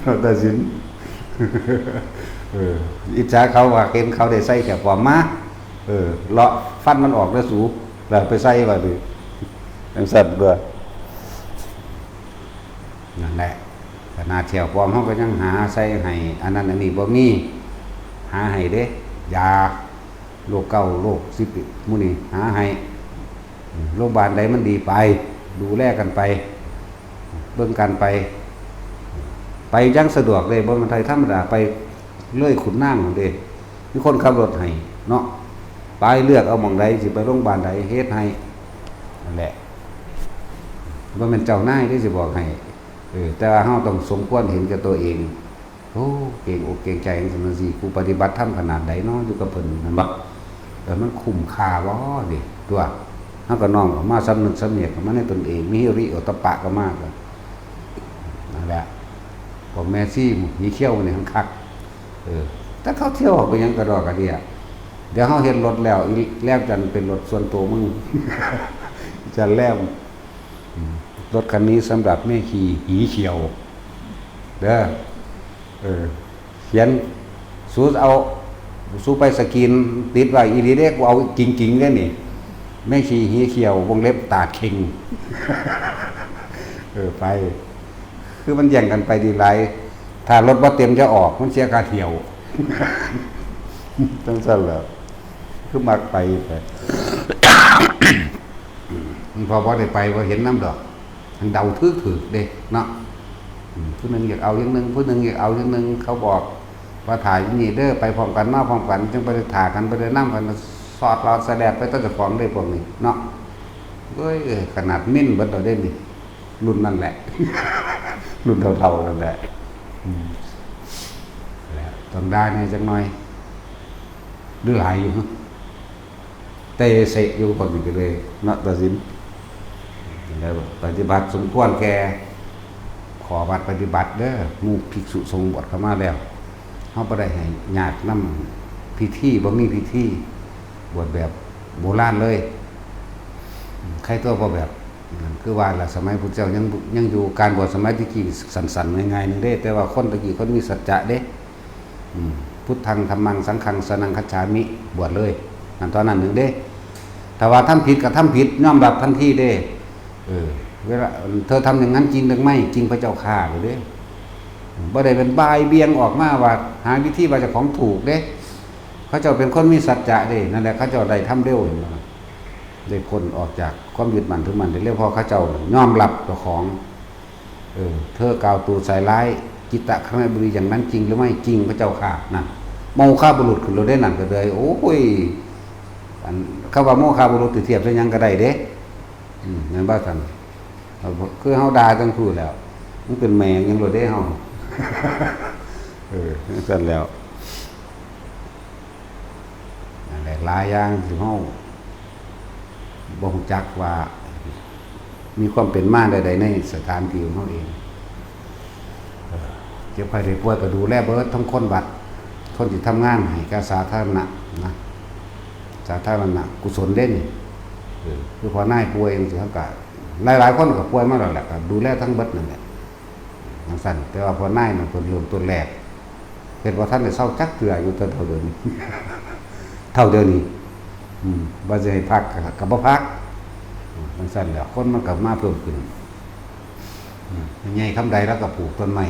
เราตัดสินอิจฉาเขาว่าเห็นเขาได้ใส่แขวปลอมมาเลาะฟันมันออกแล้วสูแล้วไปใส่บัดนี้จังซั่นเด้อนั่นแหละขนาดแขวปลอมเฮาก็ยังหาใส่ให้อันนั้นอันนี้บ่มีหาให้เด้ยาโรคเก่าโรคซิปิหมู่นี้หาให้โรงพยาบาลใดมันดีไปดูแลกันไปเบิ่งกันไปจังสะดวกเลยบ่มันไทยธรรมดาไปเลื่อยขุนนางเด้มีคนขับรถให้เนาะไปเลือกเอาหม่องใดสิไปโรงพยาบาลใดเฮ็ดให้นั่นแหละบ่แม่นเจ้านายที่สิบอกให้แต่ว่าเฮาต้องสมควรเห็นแก่ตัวเองโอ้เก่งอกเก่งใจจังซั่นสิกูปฏิบัติธรรมขนาดใดเนาะอยู่กับเพิ่นนั่นบ่มันคุ้มค่าบ่ดิตัวเฮาก็น้อมเข้ามาสำนึกสำเนียกเข้ามาในตนเองมีหิริโอตปะก็มากนั่นแหละผมแม่ซี่มีเขี้ยวนี่คันคักถ้าเขาเที่ยวออกไปยังกระดอกกระเดียเดี๋ยวเฮาเฮ็ดรถแล้วจันเป็นรถส่วนตัวมึง จะแล้วรถคันนี้สำหรับแม่ขี่หีเขียว เด้อเขียนสู้ไปสกินติดไว้อีหลีเด้กูเอาจริงๆเด้นี่แม่ชีหีเขียววงเล็บตาเข่งไปคือมันแย่งกันไปดีไรถ้ารถบ่เต็มจะออกมันเสียค่าเที่ยวตั้งสั่นแล้วคือมักไปพอได้ไปพอเห็นน้ำดอกทางเดาถือเด้เนาะผู้หนึ่งอยากเอาอย่างนึงผู้หนึ่งอยากเอาอย่างนึงเขาบอกว่าถ่ายนี่เด้อไปพร้อมกันมาพร้อมกันจึงไปถ่ายกันไปเดินน้ำกันสอดเราแสดงไปต้นจะฟ้องได้พวกนี้เนาะเอ้ยขนาดมิ้นเบิดเราได้ดิรุ่นนั่นแหละรุ่นเท่าๆนั่นแหละแล้วต้องได้เนี่ยจังหน่อยดื้อหายอยู่เตะเสะอยู่คนอยู่เลยเนาะตัดสินแล้วปฏิบัติสมควรแก่ขอบัตรปฏิบัติเด้อมูภิกษุทรงบวชเข้ามาแล้วเขาบ่ได้ให้ญาตินำพิธีบ่มีพิธีบวชแบบโบราณเลยใครตัวบ่แบบคือว่าล่ะสมัยพุทธเจ้ายังอยู่การบวชสมัยตะกี้สั้นๆง่ายๆนึงเด้แต่ว่าคนตะกี้คนมีสัจจะเด้พุทธังธัมมังสังฆังสนังคัจฉามิบวชเลยนั่นตอนนั้นนึงเด้แต่ว่าทำผิดกับทำผิดยอมรับทันทีเด้เวลาเธอทำอย่างนั้นจริงหรือไม่จริงพระเจ้าข้าเลยเด้บ่ได้เป็นบายเบียงออกมาว่าหาวิธีว่าจะของถูกเด้เขาเจ้าเป็นคนมีสัจจะเด้นั่นแหละเขาเจ้าได้ทำเร็วได้พ้นออกจากความยึดมั่นถือมั่นได้เร็วพอเขาเจ้ายอมรับเจ้าของเธอกล่าวตูใส่ร้ายจิตตะขมบุรีอย่างนั้นจริงหรือไม่จริงพระเจ้าข้านั่นโมฆะบุรุษขึ้นเราได้นั่นก็เลยโอ้ยเขาว่าโมฆะบุรุษเทียบได้ยังก็ได้เด้นั่นบ้าสันคือเฮาด่าจังพูดแล้วมันเป็นแมงยังโลดได้เฮาสั่นแล้วนั่นแหละหลายอย่างที่เฮาบ่ฮู้จักว่ามีความเป็นมาใดๆในสถานที่ของเฮาเองเจ็บไข้ได้ป่วยก็ดูแลเบิดทั้งคนวัดคนที่ทำงานให้กับสาธารณะนะสาธารณะกุศลเด่นคือพอนายป่วยจังซี่เฮาก็หลายๆคนก็ป่วยมาแล้วแหละก็ดูแลทั้งเบิดนั่นแหละจังซั่นแต่ว่าพอนายมันเป็นเริ่มต้นแรกเฮ็ดว่าท่านได้เศร้าจักเทื่ออยู่เท่าเดิมนี้เท่าเดิมนี้บ่สิให้พักก็บ่พักจังซั่นแล้วคนมันก็มาเพิ่มขึ้นใหญ่คำใดแล้วก็ปลูกต้นไม้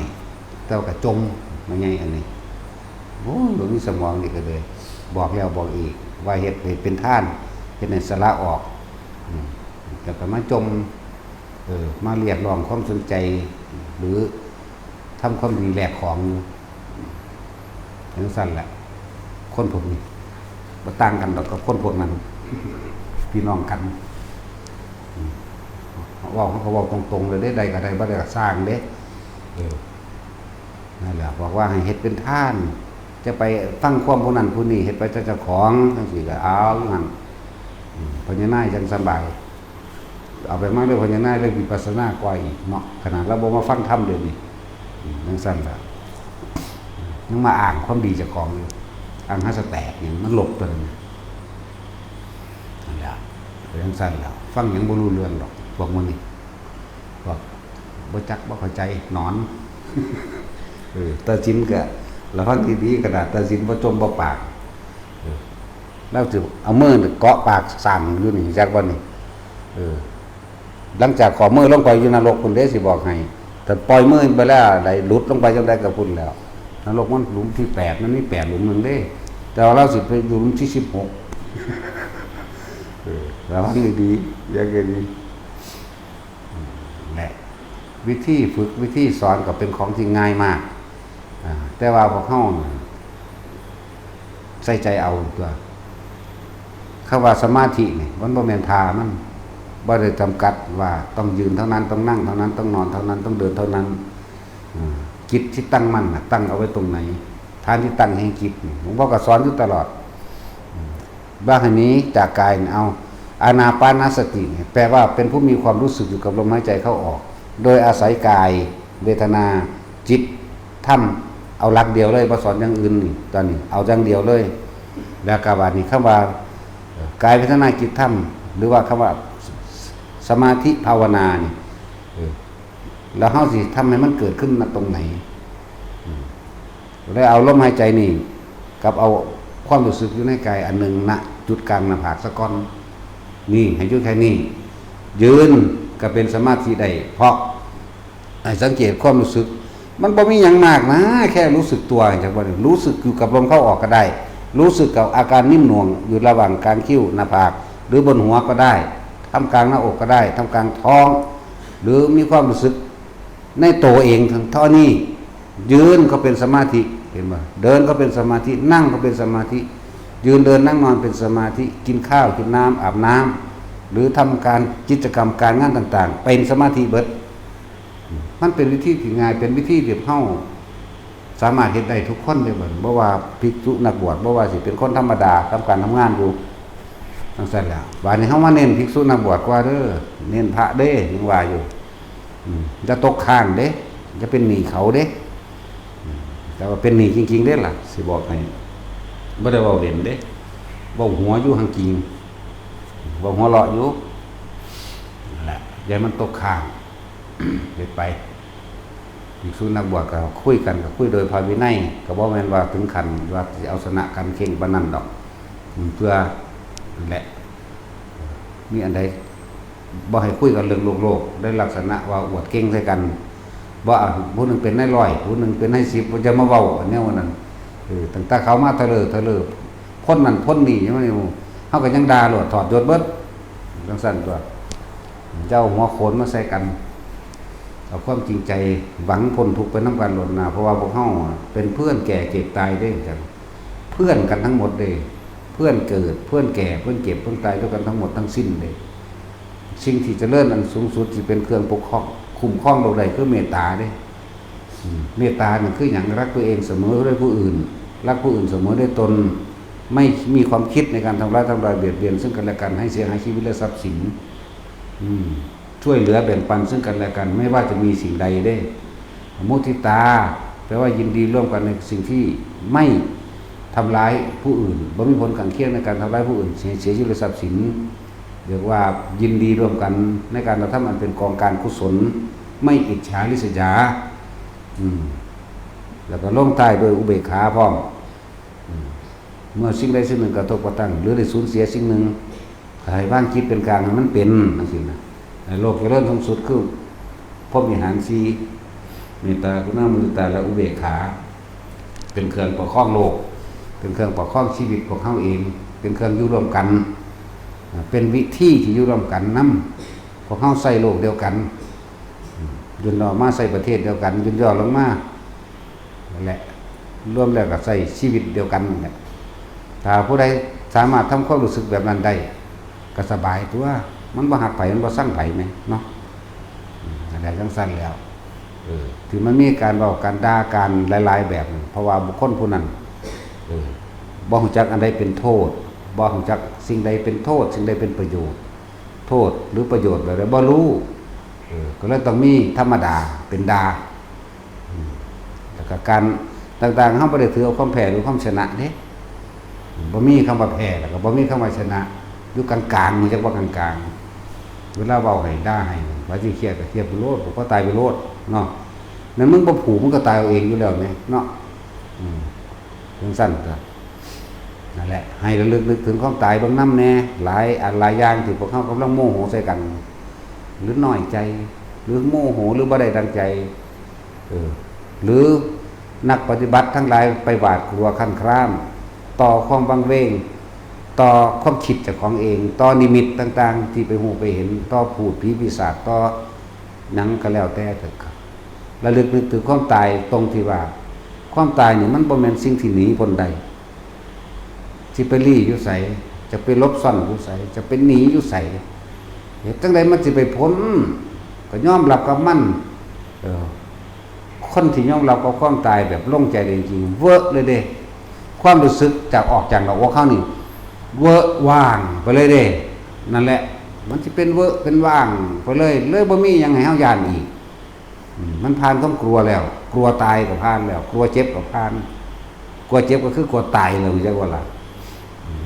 แต่ก็จมมาใหญ่อันนี้โอ้ยบ่มีสมองนี่ก็เลยบอกแล้วบอกอีกว่าเฮ็ดให้เป็นท่านเฮ็ดให้สละออกแต่ก็มาจมมาเรียกร้องความสนใจหรือทำความดีแลกของอย่างสั้นแหละคนพวกนี้บ่ต่างกันดอกกับคนพวกนั้นพี่น้องกันว่าเขาบอกตรงๆเลยได้ใดก็ได้บ่ได้ก็สร้างเด้นั่นแหละบอกว่าให้เฮ็ดเป็นท่านจะไปตั้งความผู้นั้นผู้นี้เฮ็ดไปเจ้าของจังซี่ก็เอาอย่างนั้นพญานาคจังสบายเอาไปมากเลยพญานาคเลยวิปัสสนากว่าอีกเนาะขนาดเราบ่มาฟังธรรมเดี๋ยวนี้จังซั่นล่ะยังมาอ่านความดีเจ้าของอยู่อ่านหาสแตกอย่างมันหลบตัวนั้นนั่นแหละจังซั่นแล้วฟังหยังบ่รู้เรื่องดอกพวกมันนี่บอกบ่จักบ่เข้าใจหนอนตาจินก็แล้วฟังดีๆกระดาษตาจินบ่จมบ่ปากแล้วสิเอามือเกาะปากสั่นอยู่นี่จักบ่นี่หลังจากขอมือลงไปอยู่นรกพุ่นเด้สิบอกให้แต่ปล่อยมือไปแล้วได้หลุดลงไปจังได๋ก็พุ่นแล้วนรกมันหลุมที่8มันมี8หลุมนึงเด้แต่ว่าเราสิไปอยู่หลุมที่16แล้วฟังดีๆอย่างนี้แหละวิธีฝึกวิธีสอนก็เป็นของที่ง่ายมากแต่ว่าพวกเฮาใส่ใจเอาตัวคำว่าสมาธินี่มันบ่แม่นทามันบ่ได้จำกัดว่าต้องยืนเท่านั้นต้องนั่งเท่านั้นต้องนอนเท่านั้นต้องเดินเท่านั้นจิตที่ตั้งมั่นตั้งเอาไว้ตรงไหนทางที่ตั้งแห่งจิตหลวงพ่อก็สอนอยู่ตลอดบ้างอันนี้จากกายเอาอานาปานสติแปลว่าเป็นผู้มีความรู้สึกอยู่กับลมหายใจเข้าออกโดยอาศัยกายเวทนาจิตธรรมเอาหลักเดียวเลยบ่สอนอย่างอื่นนี่ตอนนี้เอาอย่างเดียวเลยแล้วก็ว่านี่คำว่ากายเวทนาจิตธรรมหรือว่าคำว่าสมาธิภาวนานี่แล้วเฮาสิทำให้มันเกิดขึ้นตรงไหน ได้เอาลมหายใจนี่กับเอาความรู้สึกอยู่ในกายอันหนึ่งณจุดกลางหน้าผากสะก้อนนี่ให้อยู่แค่นี้ยืนก็เป็นสมาธิได้เพราะให้สังเกตความรู้สึกมันบ่มีหยังมากนะแค่รู้สึกตัวจากว่ารู้สึกอยู่กับลมเข้าออกก็ได้รู้สึกกับอาการนิ่มหน่วงอยู่ระหว่างกลางคิ้วหน้าผากหรือบนหัวก็ได้ทำกลางหน้าอกก็ได้ทำกลางท้องหรือมีความรู้สึกในตัวเองเท่านี้ยืนก็เป็นสมาธิเห็นป่ะเดินก็เป็นสมาธินั่งก็เป็นสมาธิยืนเดินนั่งนอนเป็นสมาธิกินข้าวกินน้ำอาบน้ำหรือทำการกิจกรรมการงานต่างๆเป็นสมาธิเบิดมันเป็นวิธีที่ง่ายเป็นวิธีที่เฮาสามารถเฮ็ดได้ทุกคนเลยบ่ว่าภิกษุนักบวชบ่ว่าสิเป็นคนธรรมดาทำการทำงานอยู่จังซั่นแหละว่านี้เฮามาเน้นภิกษุนักบวชกว่าเด้อเน้นพระเด้ยังว่าอยู่จะตกข้างเด้จะเป็นหนี้เขาเด้แต่ว่าเป็นหนี้จริงๆเด้ล่ะสิบอกให้บ่ได้เว้าเล่นเด้เว้าหัวอยู่หั่งจริงเว้าหัวเราะอยู่นั่นแหละอย่ามันตกข้างเฮ็ดไปภิกษุนักบวชก็คุยกันก็คุยโดยพระวินัยก็บ่แม่นว่าถึงขั้นว่าสิเอาชนะกันเข่งปานนั้นดอกเพื่อนั่นแหละมีอันใดบ่ให้คุยกันเรื่องโลกได้ลักษณะว่าอวดเก่งใส่กันบ่ผู้นึงเป็นนายร้อยผู้นึงเป็นนาย10บ่จะมาเว้าอันแนวนั้นตั้งแต่เขามาเถลิพ้นนั่นพ้นนี่ยังเฮาก็ยังด่าโลดถอดยศเบิดจังซั่นตัวเจ้าหัวโขนมาใส่กันเอาความจริงใจหวังพ้นทุกข์ไปนำกันหล่นหน้าเพราะว่าพวกเฮาเป็นเพื่อนแก่เจ็บตายเด้จังเพื่อนกันทั้งหมดเด้เพื่อนเกิดเพื่อนแก่เพื่อนเจ็บเพื่อนตายด้วยกันทั้งหมดทั้งสิ้นเด้สิ่งที่เจริญอันสูงสุดที่เป็นเครื่องปกครองคุ้มครองเราได้คือเมตตาเด้เมตตามันคือหยังรักตัวเองเสมอด้วยผู้อื่นรักผู้อื่นเสมอด้วยตนไม่มีความคิดในการทำร้ายเบียดเบียนซึ่งกันและกันให้เสียหายชีวิตและทรัพย์สินช่วยเหลือแบ่งปันซึ่งกันและกันไม่ว่าจะมีสิ่งใดได้มุทิตาแปลว่ายินดีร่วมกันในสิ่งที่ไม่ทำร้ายผู้อื่นบ่มีผลข้างเคียงในการทำร้ายผู้อื่นเสียชีวิตและทรัพย์สินเรียกว่ายินดีร่วมกันในการกระทำอันเป็นกองการกุศลไม่อิจฉาริษยาแล้วก็ลงใต้โดยอุเบกขาพร้อมเมื่อสิ่งใดสิ่งหนึ่งกระทบกระทั่งหรือได้สูญเสียสิ่งหนึ่งให้บ้างคิดเป็นกลางมันเป็นนั่นสินะในโลกเจริญสูงสุดคือพบวิหารสีเมตตากรุณามุทิตาและอุเบกขาเป็นเครื่องปกครองโลกเป็นเครื่องปกครองชีวิตของเขาเองเป็นเครื่องอยู่ร่วมกันเป็นวิธีที่อยู่ร่วมกันนำพวกเขาใส่โลกเดียวกันยุนย่อมาใส่ประเทศเดียวกันยุนย่อลงมานั่นแหละร่วมแล้วกับใส่ชีวิตเดียวกันนั่นแหละถ้าผู้ใดสามารถทำความรู้สึกแบบนั้นได้ก็สบายตัวมันบ่หักไผมันบ่สร้างไผไหมเนาะอะไรจังสั้นแล้วถึงมันมีการเว้าการด่าการหลายๆแบบเพราะว่าบุคคลผู้นั้นบ่รู้จักอันใดเป็นโทษบ่รู้จักสิ่งใดเป็นโทษสิ่งใดเป็นประโยชน์โทษหรือประโยชน์แบบใดบ่รู้ก็เลยต้องมีธรรมดาเป็นดาแล้วก็การต่างๆเฮาบ่ได้ถือเอาความแพ้หรือความชนะเด้บ่มีคำว่าแพ้แล้วก็บ่มีคำว่าชนะอยู่กลางๆมีจักว่ากลางๆเวลาเว้าให้ด่าให้ว่าสิเครียดก็เครียดไปโลดก็ตายไปโลดเนาะนั่นมึงบ่ผูกมึงก็ตายเอาเองอยู่แล้วแม่เนาะจังซั่นก็นั่นแหละให้ระลึกนึกถึงความตายเบิ่งนำแน่หลายอันหลายอย่างที่พวกเขากำลังโมโหใส่กันหรือน้อยใจหรือโมโหหรือบ่ได้ดังใจหรือนักปฏิบัติทั้งหลายไปหวาดกลัวคั่นคร้ามต่อความบังเวงต่อความคิดจากของเองต่อนิมิตต่างๆที่ไปหูไปเห็นต่อพูดผีปีศาจต่อหนังก็แล้วแต่เถิดครับระลึกนึกถึงความตายตรงที่ว่าความตายนี่มันบ่แม่นสิ่งที่หนีพ้นใดที่ไปลี้อยู่ไสจะไปลบซ่อนอยู่ไสจะเป็นหนีอยู่ไสเฮ็ดจังไดมันสิไปพ้นก็ยอมรับกับมันคนที่ยอมรับกับความตายแบบลงใจจริงๆเวอะเลยเด้ความรู้สึกจากออกจากดอกว่าเขานี่เวอะว่างไปเลยเด้นั่นแหละมันสิเป็นเวอะเป็นว่างไปเลยบ่มีหยังให้เฮาย่านอีกมันผ่านความกลัวแล้วกลัวตายก็ผ่านแล้วกลัวเจ็บก็ผ่านกลัวเจ็บก็คือกลัวตายเลยจังว่าล่ะ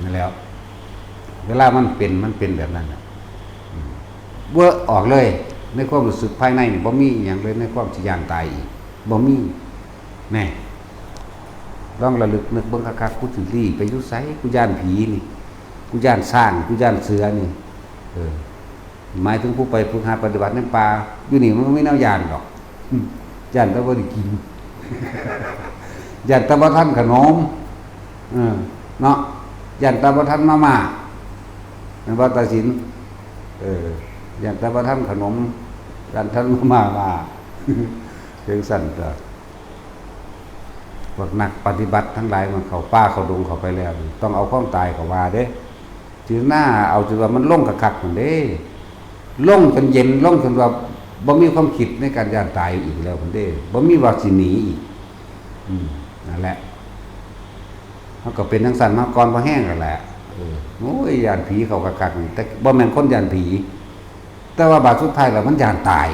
นั่นแล้วเวลามันเป็นแบบนั้นเวอะออกเลยในความรู้สึกภายในนี่บ่มีหยังเลยในความสิย่านตายอีกบ่มีแน่ ลองระลึกนึกเบิ่งคักๆกูสิรีไปอยู่ไสกูย่านผีนี่กูย่านสร้างกูย่านเสือนี่หมายถึงผู้ไปฝึกหัดปฏิบัติในป่าอยู่นี่มันไม่แนวย่านหรอกย่านแต่บ่ได้กินย่านแต่บ่ทันขนมเนาะย่านแต่บ่ทันมาม่ามันบ่ตัดสินย่านแต่บ่ทันขนมย่านทันมาม่าเรื่องสั่นก็พวกนักปฏิบัติทั้งหลายมันเข้าป่าเข้าดงเข้าไปแล้วต้องเอาความตายเข้าว่าเด้ถือหน้าเอาจนว่ามันลงคักๆพุ่นเด้ลงจนเย็นลงจนว่าบ่มีความคิดในการย่านตายอีกแล้วพุ่นเด้บ่มีว่าสิหนีอีกนั่นแหละมันก็เป็นจังซั่นมาก่อนบ่แห้งกันแหละโอ้ยย่านผีเข้าคักๆนี่แต่บ่แม่นคนย่านผีแต่ว่าบาดสุดท้ายแล้วมันย่านตาย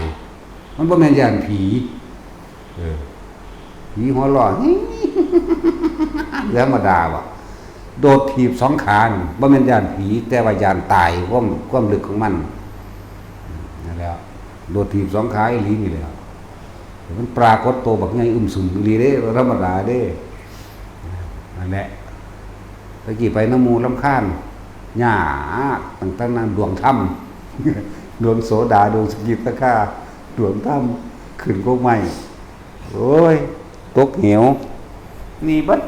มันบ่แม่นย่านผีผีหัวเราะธรรมดาว่ะโดดถีบ2 ขาบ่แม่นย่านผีแต่ว่าย่านตายความลึกของมันนั่นแหละโดดถีบ2 ขาอีหลีนี่แหละมันปรากฏตัวบักใหญ่สุมอีหลีเด้ธรรมดาเด้นั่นแหละตะกี้ไปน้ำมูลำคาญหญ้าต่างๆนั้นดวงถ้ำดวงโสดาดวงสกิทาคาดวงถ้ำขึ้นกกไม้โอ้ยตกเหวนี่บัด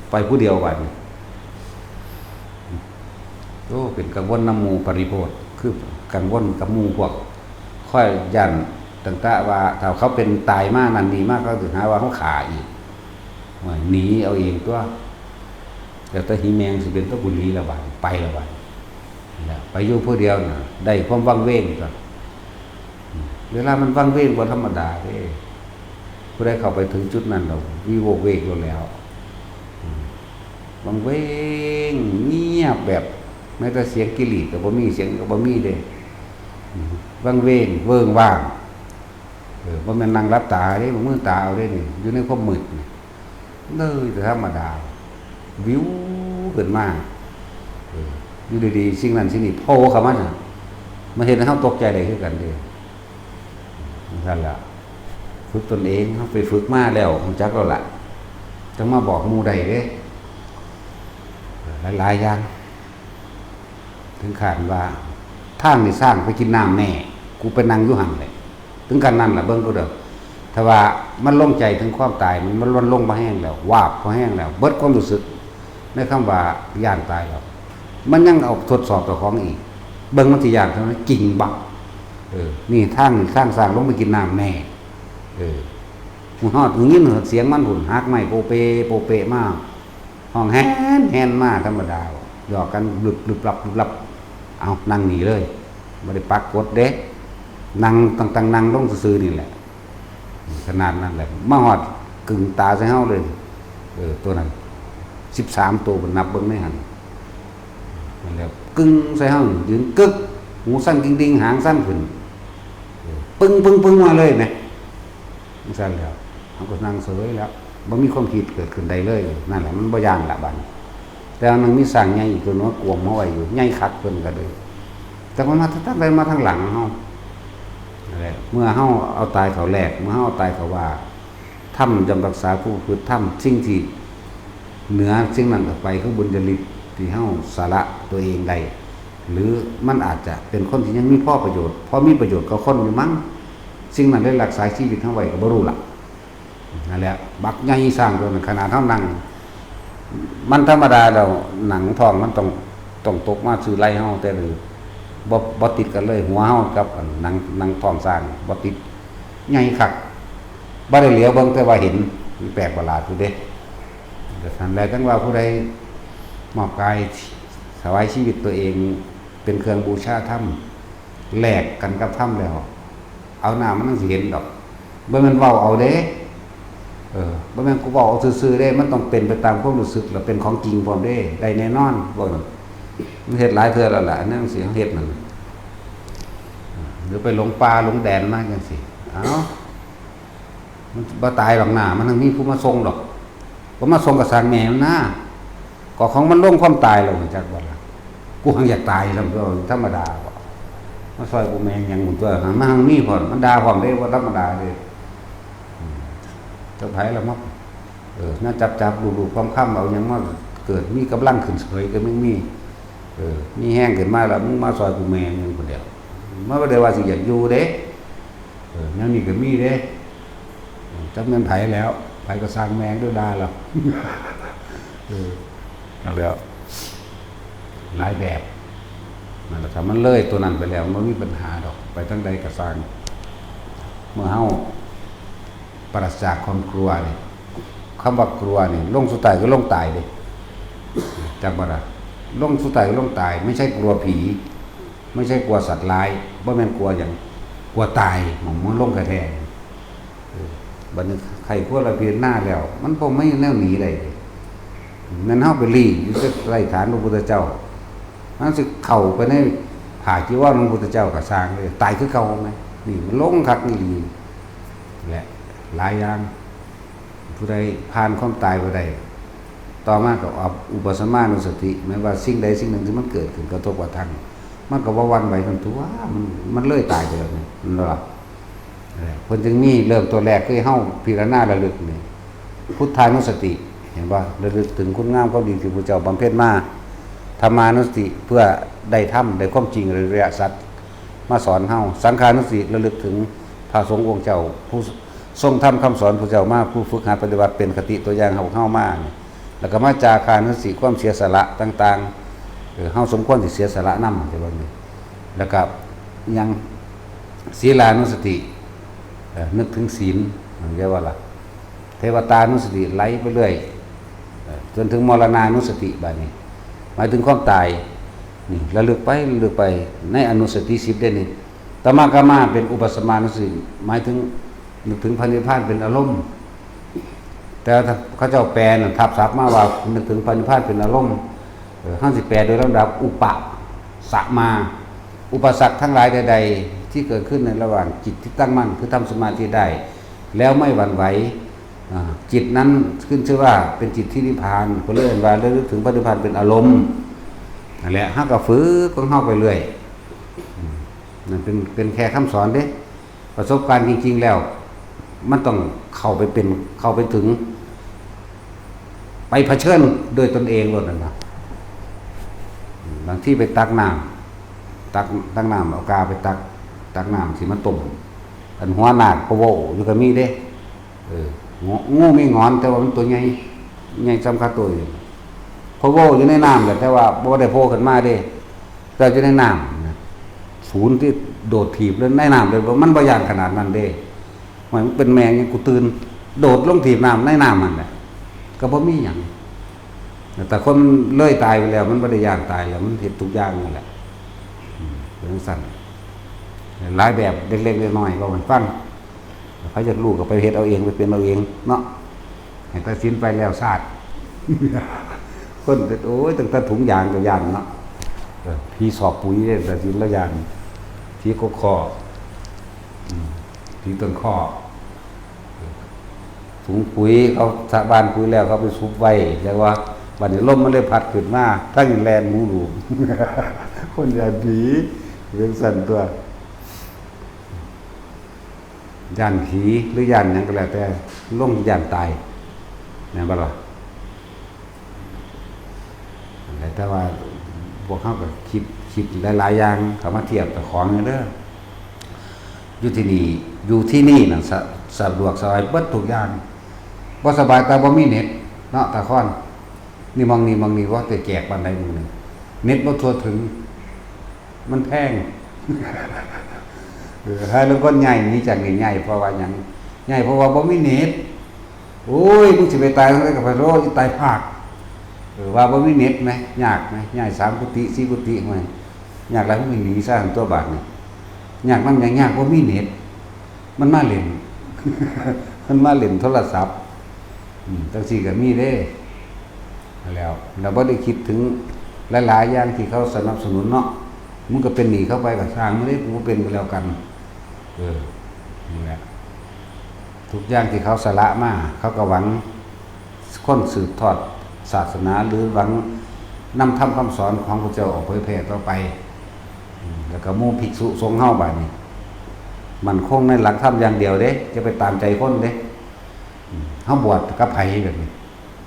ไปผู้เดียวบัดโอ้เป็นกังวลน้ำมูปริโภทคือกังวลกับมูพวกค่อยยันต่างๆว่าถ้าเขาเป็นตายมากนั่นนี่มากเขาถึงหาว่าเขาขาอีกหนีเอาเองตัวแต่ตะหีแมงสิเป็นตะบุรีละบาดไปละบาดไปอยู่ผู้เดียวน่ะได้ความว่างเว้งก็เวลามันว่างเว้งบ่ธรรมดาเด้ผู้ใดเข้าไปถึงจุดนั้นเราวิโวกเวกแล้วว่างเว้งเงียบแบบแม้แต่เสียงกิริก็บ่มีเสียงก็บ่มีเด้ว่างเว้งเวิ้งว่างบ่แม่นนั่งรับตาเด้บ่มือตาเอาเด้นี่อยู่ในความมืดนี่เลยแต่ธรรมดาวิวขึ้นมาอยู่ดีๆสิ่งนั้นสิ่งนี้โผล่เข้ามาน่ะมาเห็นแล้วเฮาตกใจได้คือกันเด้นั่นล่ะฝึกตนเองเฮาไปฝึกมาแล้วรู้จักแล้วล่ะจังมาบอกหมู่ใดเด้หลายๆอย่างถึงขั้นว่าทางนี่สร้างไปกินน้ำแน่กูไปนั่งอยู่หั่นเลยถึงกันนั้นล่ะเบิ่งก็เด้อถ้าว่ามันลงใจถึงความตายมันลงมาแห้งแล้ววาบพอแห้งแล้วเบิดความรู้สึกในคำว่าย่านตายแล้วมันยังเอาทดสอบตัวของอีกเบิ่งมันสิย่านเท่านั้นจริงบักนี่ทางสร้างลงไปกินน้ำแน่หูฮอดหูยินเสียงมันหุ่นฮักไม้โปเปโปเปมากห้องแฮนมากธรรมดาหยอกกันลึบลับเอานั่งหนีเลยบ่ได้ปักกดเด้นั่งตั้งนั่งลงซื่อๆนี่แหละขนาดนั้นแหละมาฮอดกึ่งตาใส่เฮาเลยตัวนั้น13 ตัวบ่นับเบิ่งไม่หันนั่นแหละกึ่งใส่เฮายืนกึกหูสั้นดิ่งๆหางสั้นขึ้นปึ้งมาเลยแหมสั่นแล้วเฮาก็นั่งเฉยแล้วบ่มีความคิดเกิดขึ้นใดเลยนั่นแหละมันบ่ย่านละบัดแต่มันมีสร้างใหญ่อีกตัวนึงกวมมาไว้อยู่ใหญ่คักเพิ่นก็เลยแต่มันมาตั้งแต่มาทางหลังเฮานั่นแหละเมื่อเฮาเอาตายเขาแรกเมื่อเฮาเอาตายเขาว่าถ้ำจำรักษาผู้พืชถ้ำสิ่งที่เหนือสิ่งนั้นออกไปคือบุญจริตที่เฮาสาระตัวเองได้หรือมันอาจจะเป็นคนที่ยังมีพ่อประโยชน์พอมีประโยชน์กับคนอยู่มั้งสิ่งนั้นได้รักษาชีวิตเฮาไว้ก็บ่รู้ล่ะนั่นแหละบักใหญ่สร้างตัวนั้นขนาดเฮานั่งมันธรรมดาแล้วหนังทองมันต้องตกมาซื้อไรเฮาแต่หรือบ่ติดกันเลยหัวเฮากับหนังทองสร้างบ่ติดใหญ่คักบ่ได้เหลียวเบิ่งแต่ว่าเห็นแปลกประหลาดอยู่เด้แต่ท่านแลจังว่าผู้ใดมอบกายถวายชีวิตตัวเองเป็นเครื่องบูชาธรรมแลกกันกับธรรมแล้วเอาหน้ามันต้องสิเห็นดอกบ่แม่นเว้าเอาเด้บ่แม่นกูเว้าเอาซื่อๆเด้มันต้องเป็นไปตามความรู้สึกแล้วเป็นของจริงพร้อมเด้ได้แน่นอนบ่มันเฮ็ดหลายเทื่อแล้วล่ะอันนั้นสิเฮ็ดนั่นหรือไปหลงป่าหลงแดนมาจังซี่เอ้ามันบ่ตายหรอกหน้ามันต้องมีผู้มาส่งดอกบ่มาส่งก็สร้างแม่มันนะก็ของมันลงความตายแล้วจักบ่ล่ะกูหังอยากตายแล้วก็ธรรมดาบ่มาซอยกูแม่งหยังหมุนตัวหามาหังมีพร้อมมันด่าพร้อมเด้บ่ธรรมดาเด้เจ้าไผละมัก น่าจับดูความค่ำเอายังมาเกิดมีกำลังขึ้นเฉยก็ไม่มีมีแห้งขึ้นมาแล้วมึงมาซอยกูแม่ยังคนเดียวมันก็ได้ว่าสิอยากอยู่เด้ยังนี่ก็มีเด้จับเงินไผแล้วไผก็สร้างแมงด้วยดาเราเอาแล้วหลายแบบนั่นแหละถ้ามันเลยตัวนั้นไปแล้วมันมีปัญหาดอกไปทั้งใดก็สร้างเมื่อเฮาปราศจากความกลัวนี่คำว่ากลัวนี่ลงสุดท้ายก็ลงตายเลยจักบ่ล่ะลงสุดท้ายก็ลงตายไม่ใช่กลัวผีไม่ใช่กลัวสัตว์ร้ายบ่แม่นกลัวอย่างกลัวตายมันลงกระแทกบัดนี้ใครกลัวละเพียนหน้าแล้วมันบ่ไม่แนวหนีได้นั่นเฮาไปรีอยู่ที่ไร่ฐานพระพุทธเจ้ามันสิเข้าไปในผาจีวรของพระพุทธเจ้าก็สร้างเลยตายคือเก่ามั้ยนี่มันลงคักนี่ดีแหละหลายอย่างผู้ใดผ่านความตายบ่ได้ต่อมาก็อุปสมานุสติแม้ว่าสิ่งใดสิ่งหนึ่งที่มันเกิดขึ้นกระทบกระทั่งมันก็ว่าวันไหวมันตัวมันเลยตายไปแล้วนี่นั่นล่ะเพิ่นจึงมีเริ่มตัวแรกคือเฮาพิจารณาระลึกนี่พุทธานุสติเห็นบ่ระลึกถึงคุณงามความดีที่พระเจ้าบำเพ็ญมาธรรมานุสติเพื่อได้ธรรมได้ความจริงอริยสัจมาสอนเฮาสังขานุสติระลึกถึงพระสงฆ์องค์เจ้าผู้ทรงทำคำสอนพระเจ้ามาผู้ฝึกหัดปฏิบัติเป็นคติตัวอย่างเฮามาแล้วก็มาจาคานุสติความเสียสละต่างๆเฮาสมควรสิเสียสละนำจังว่านี้แล้วก็ยังศีลานุสตินึกถึงศีลเรียกว่าล่ะเทวตานุสติไหลไปเรื่อยจนถึงมรณานุสติบัดนี้หมายถึงความตายนี่ระลึกไปในอนุสติ10ได้นี่ตมากามาเป็นอุปสมานุสติหมายถึงนึกถึงพระนิพพานเป็นอารมณ์แต่เขาเจ้าแปลน่ะทับศัพท์มาว่านึกถึงพระนิพพานเป็นอารมณ์ห้าสิแปลโดยลำดับอุปสมาอุปสรรคทั้งหลายใดๆที่เกิดขึ้นในระหว่างจิตที่ตั้งมั่นคือทำสมาธิได้แล้วไม่หวั่นไหวจิตนั้นขึ้นชื่อว่าเป็นจิตที่นิพพานก็เรื่อยว่าเรื่อยถึงพระนิพพานเป็นอารมณ์นั่นแหละเฮาก็ฝึกของเฮาไปเรื่อยนั่นเป็นแค่คำสอนเด้ประสบการณ์จริงๆแล้วมันต้องเข้าไปถึงไปเผชิญด้วยตนเองเลยนะบางที่ไปตักน้ำเอากาไปตักน้ำที่มันต้มอันหัวหนาดโปโวอยู่ก็มีเด้งูไม่งอนแต่ว่ามันตัวใหญ่สำคัญตัวอยู่โปโวอยู่ในน้ำแต่ว่าบ่ได้โผล่ขึ้นมาเด้แต่อยู่ในน้ำนะศูนย์ที่โดดถีบเลยในน้ำเลยมันบ่ย่านขนาดนั้นเด้มันเป็นแมงยังกูตื่นโดดลงถีบน้ำในน้ำมันแหละก็บ่มีหยังแต่คนเลื่อยตายไปแล้วมันบ่ได้ย่างตายแล้วมันเห็นทุกอย่างนั่นแหละเป็นสั่นหลายแบบเล็กๆน้อยๆก็มันฟังเขาจะรู้ก็ไปเฮ็ดเอาเองไปเป็นเอาเองเนาะให้ตัดสินไปแล้วซาดคนโอ้ยตั้งแต่ถุงยางกับยางเนาะพี่สอบปุ๋ยเนี่ยตัดสินแล้วยางพี่ก็คอพี่ต้นข้อถุงปุ๋ยเขาสะบานปุ๋ยแล้วเขาไปซุบไว้แต่ว่าวันนี้ลมมันเลยพัดขึ้นมาทั้งแลนหมูหลูคนอย่าผีเรื่องสั่นตัวย่านผีหรือย่านหยังก็แล้วแต่ล่งย่านตายเนี่ยบ่ล่ะแต่ว่าพวกเขาก็คิดหลายๆอย่างเขามาเทียบกับของนี่เด้ออยู่ที่นี่น่ะสะดวกสบายเบิดทุกอย่างบ่สบายแต่บ่มีเน็ตเนาะตาค่อนนี่มองนี่ว่าแต่แจกปานใดมื้อนึงเน็ตบ่ทั่วถึงมันแพงให้แล้วก็ใหญ่นี่จังใหญ่เพราะว่าหยังใหญ่เพราะว่าบ่มีเน็ตโอ้ยมึงสิไปตายจังได๋ก็ไปโลสิตายภาคว่าบ่มีเน็ตมั้ยยากมั้ยใหญ่3กุฏิ4กุฏิมั้ยยากหลายมันหนีซะทั้งตัวบาทนี่ยากนำยากบ่มีเน็ตมันมาเล่น มันมาเล่นโทรศัพท์จังซี่ก็มีเด้แล้วเราบ่ได้คิดถึงหลายๆอย่างที่เขาสนับสนุนเนาะมึงก็เป็นหนี้เข้าไปกับทางไม่ได้กูเป็นไปแล้วกันนี่แหละทุกอย่างที่เขาสละมาเขาก็หวังค้นสืบทอดศาสนาหรือหวังนำธรรมคำสอนของพระเจ้าออกเผยแผ่ต่อไปแล้วก็มู่ภิกษุสงฆ์เฮาบัดนี้มันคงในหลักธรรมอย่างเดียวเด้จะไปตามใจคนเด้ เฮาบวชกับไผแบบนี้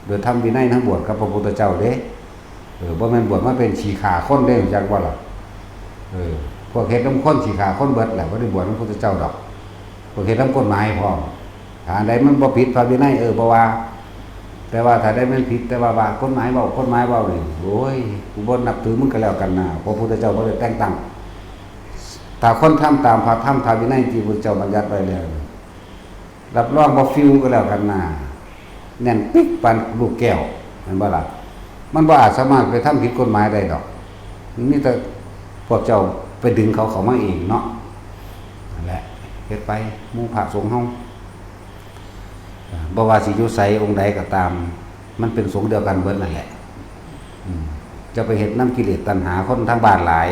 โดยทำวินัยทั้งบวชกับพระพุทธเจ้าเด้บ่แม่นบวชมาเป็นขี้ขาคนเด้จักบ่ล่ะพวกเฮ็ดน้ำข้นขี้ขาคนเบิดแหละบ่ได้บวชพระพุทธเจ้าดอกพวกเฮ็ดน้ำกฎหมายพร้อมถ้าอันใดมันบ่ผิดพระวินัยบ่ว่าแต่ว่าถ้าได้มันผิดแต่ว่ากฎหมายเว้นี่โอ้ยกูบ่นับถือมึงก็แล้วกันนะพระพุทธเจ้าบ่ได้แต่งตั้งถ้าคนทำตามพระธรรมวินัยที่พระพุทธเจ้าบัญญัติไว้แล้วรับรองบ่ฟิวก็แล้วกันนะแน่นปิ๊กปานลูกแก้วเห็นบ่ล่ะมันบ่อาจสามารถไปทำผิดกฎหมายได้ดอกมีแต่พวกเจ้าไปดึงเขาเข้ามาเองเนาะนั่นแหละเฮ็ดไปหมู่พระสงฆ์เฮาบ่ว่าสิอยู่ไสองค์ใดก็ตามมันเป็นสงฆ์เดียวกันเบิดนั่นแหละจะไปเฮ็ดน้ำกิเลสตัณหาคนทางบ้านหลาย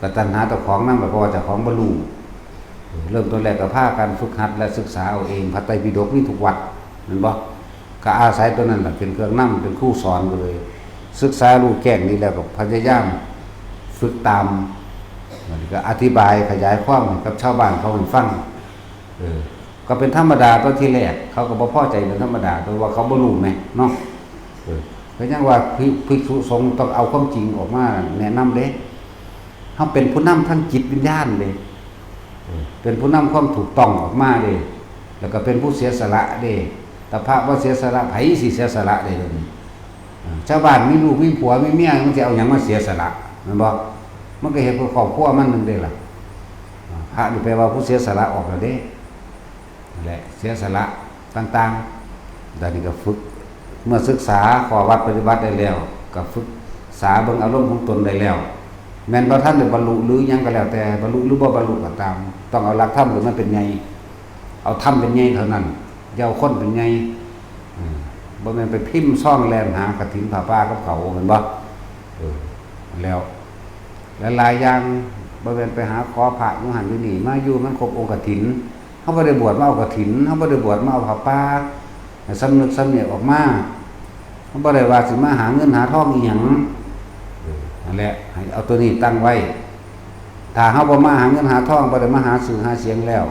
ก็ตัณหาเจ้าของนำเพราะว่าเจ้าของบ่รู้เริ่มต้นแรกก็พากันฝึกหัดและศึกษาเอาเองพระไตรปิฎกมีทุกวัดแม่นบ่ก็อาศัยตัวนั้นแหละเป็นเครื่องนำเป็นครูสอนไปเลยศึกษารู้แจ้งนี่แล้วก็พยายามฝึกตามมันก็อธิบายขยายความให้กับชาวบ้านเขาฟังก็เป็นธรรมดาตอนที่แรกเขาก็บ่พอใจเป็นธรรมดาเพราะว่าเขาบ่รู้แม่เนาะเพราะฉะนั้นว่าภิกษุสงฆ์ต้องเอาความจริงออกมาแนะนำเด้เฮาเป็นผู้นำทางจิตวิญญาณเด้เป็นผู้นำความถูกต้องออกมาเด้แล้วก็เป็นผู้เสียสละเด้แต่พระบ่เสียสละไผสิเสียสละได้เด้ชาวบ้านมีลูกมีผัวมีเมียมันจะเอาหยังมาเสียสละแม่นบ่มันก็เฮ็ดเพื่อครอบครัวมันนึงเด้ล่ะพระนี่แปลว่าผู้เสียสละออกแล้วเด้นั่นแหละเสียสละต่างๆดังนี้ก็ฝึกเมื่อศึกษาข้อวัดปฏิบัติได้แล้วก็ฝึกษาเบิ่งอารมณ์ของตนได้แล้วแม้นบ่ทันได้บรรลุหรือหยังก็แล้วแต่บรรลุหรือบ่บรรลุก็ตามต้องเอาหลักธรรมหรือมันเป็นไงเอาธรรมเป็นไงเท่านั้นอย่าเอาคนเป็นไงบ่แม่นไปพิมพ์ซ่องแลนหากฐินผ้าป่ากับเขาเห็นบ่แล้วหลายอย่างบ่แม่นไปหาขอพระอยู่หั่นอยู่นี่มาอยู่มันครบองค์กฐินเฮาบ่ได้บวชมาเอากฐินเฮาบ่ได้บวชมาเอาผ้าป่าสำนึกสำเนียกออกมาเฮาบ่ได้ว่าสิมาหาเงินหาทองอีหยังนั่นแหละให้เอาตัวนี้ตั้งไว้ถ้าเฮาบ่มาหาเงินหาทองบ่ได้มาหาสื่อหาเสียงแล้ว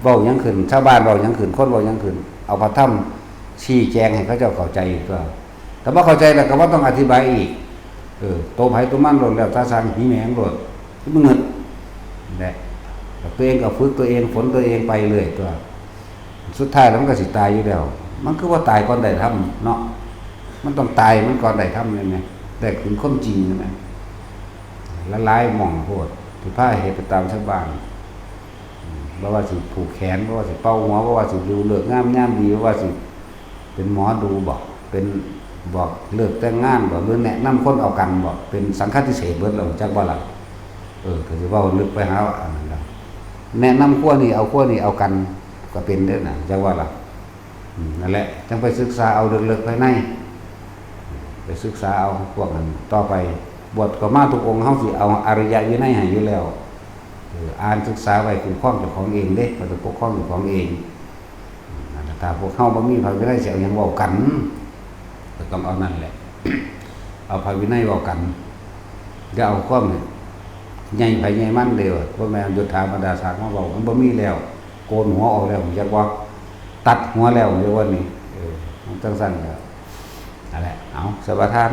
เว้าหยังขึ้นชาวบ้านเว้าหยังขึ้นคนเว้าหยังขึ้นเอาพระธรรมชี้แจงให้เขาเจ้าเข้าใจก็แต่บ่เข้าใจแล้วก็บ่ต้องอธิบายอีกโตไผตัวมันโลดแล้วถ้าสร้างหีแหมงโลดมันเงิดแหละตัวเองก็ฝึกตัวเองฝนตัวเองไปเรื่อยตัวสุดท้ายแล้วมันก็สิตายอยู่แล้วมันคือว่าตายก่อนได้ทำเนาะมันต้องตายมันก่อนได้ทำเลยไงแต่ถึงความจริงนะละลายหม่องโพดที่ผ้าเฮ็ดไปตามชาวบ้านบ่ว่าสิผูกแขนบ่ว่าสิเป่าหัวบ่ว่าสิดูเลิกงามยามดีบ่ว่าสิเป็นหมอดูบอกเป็นบอกเลิกแต่งงานบอกหรือแนะนำคนเอากันบอกเป็นสังฆทิเศษเบิดแล้วจักบ่ล่ะก็สิเว้าลึกไปหาอันนั้นล่ะแนะนำขั้วนี้เอากันก็เป็นเด้อน่ะจักว่าล่ะนั่นแหละจังไปศึกษาเอาลึกๆภายในไปศึกษาเอาพวกนั้นต่อไปบวชก็มาทุกองค์เฮาสิเอาอริยวินัยให้อยู่แล้วอ่านศึกษาไว้คุ้มครองเจ้าของเองเด้ก็ต้องปกครองเจ้าของเองถ้าพวกเฮาบ่มีพระวินัยสิเอาหยังเว้ากันก็ต้องเอานั่นแหละเอาพระวินัยเว้ากันอย่าเอาความใหญ่ไผใหญ่มันเด้อบ่แม่นยุทธาบรรดาศักดิ์มาเว้ามันบ่มีแล้วโกนหัวออกแล้วจักว่าตัดหัวแล้วเดี๋ยววันนี้มันจังซั่นแล้วนั่นแหละเอาสวัสดีท่าน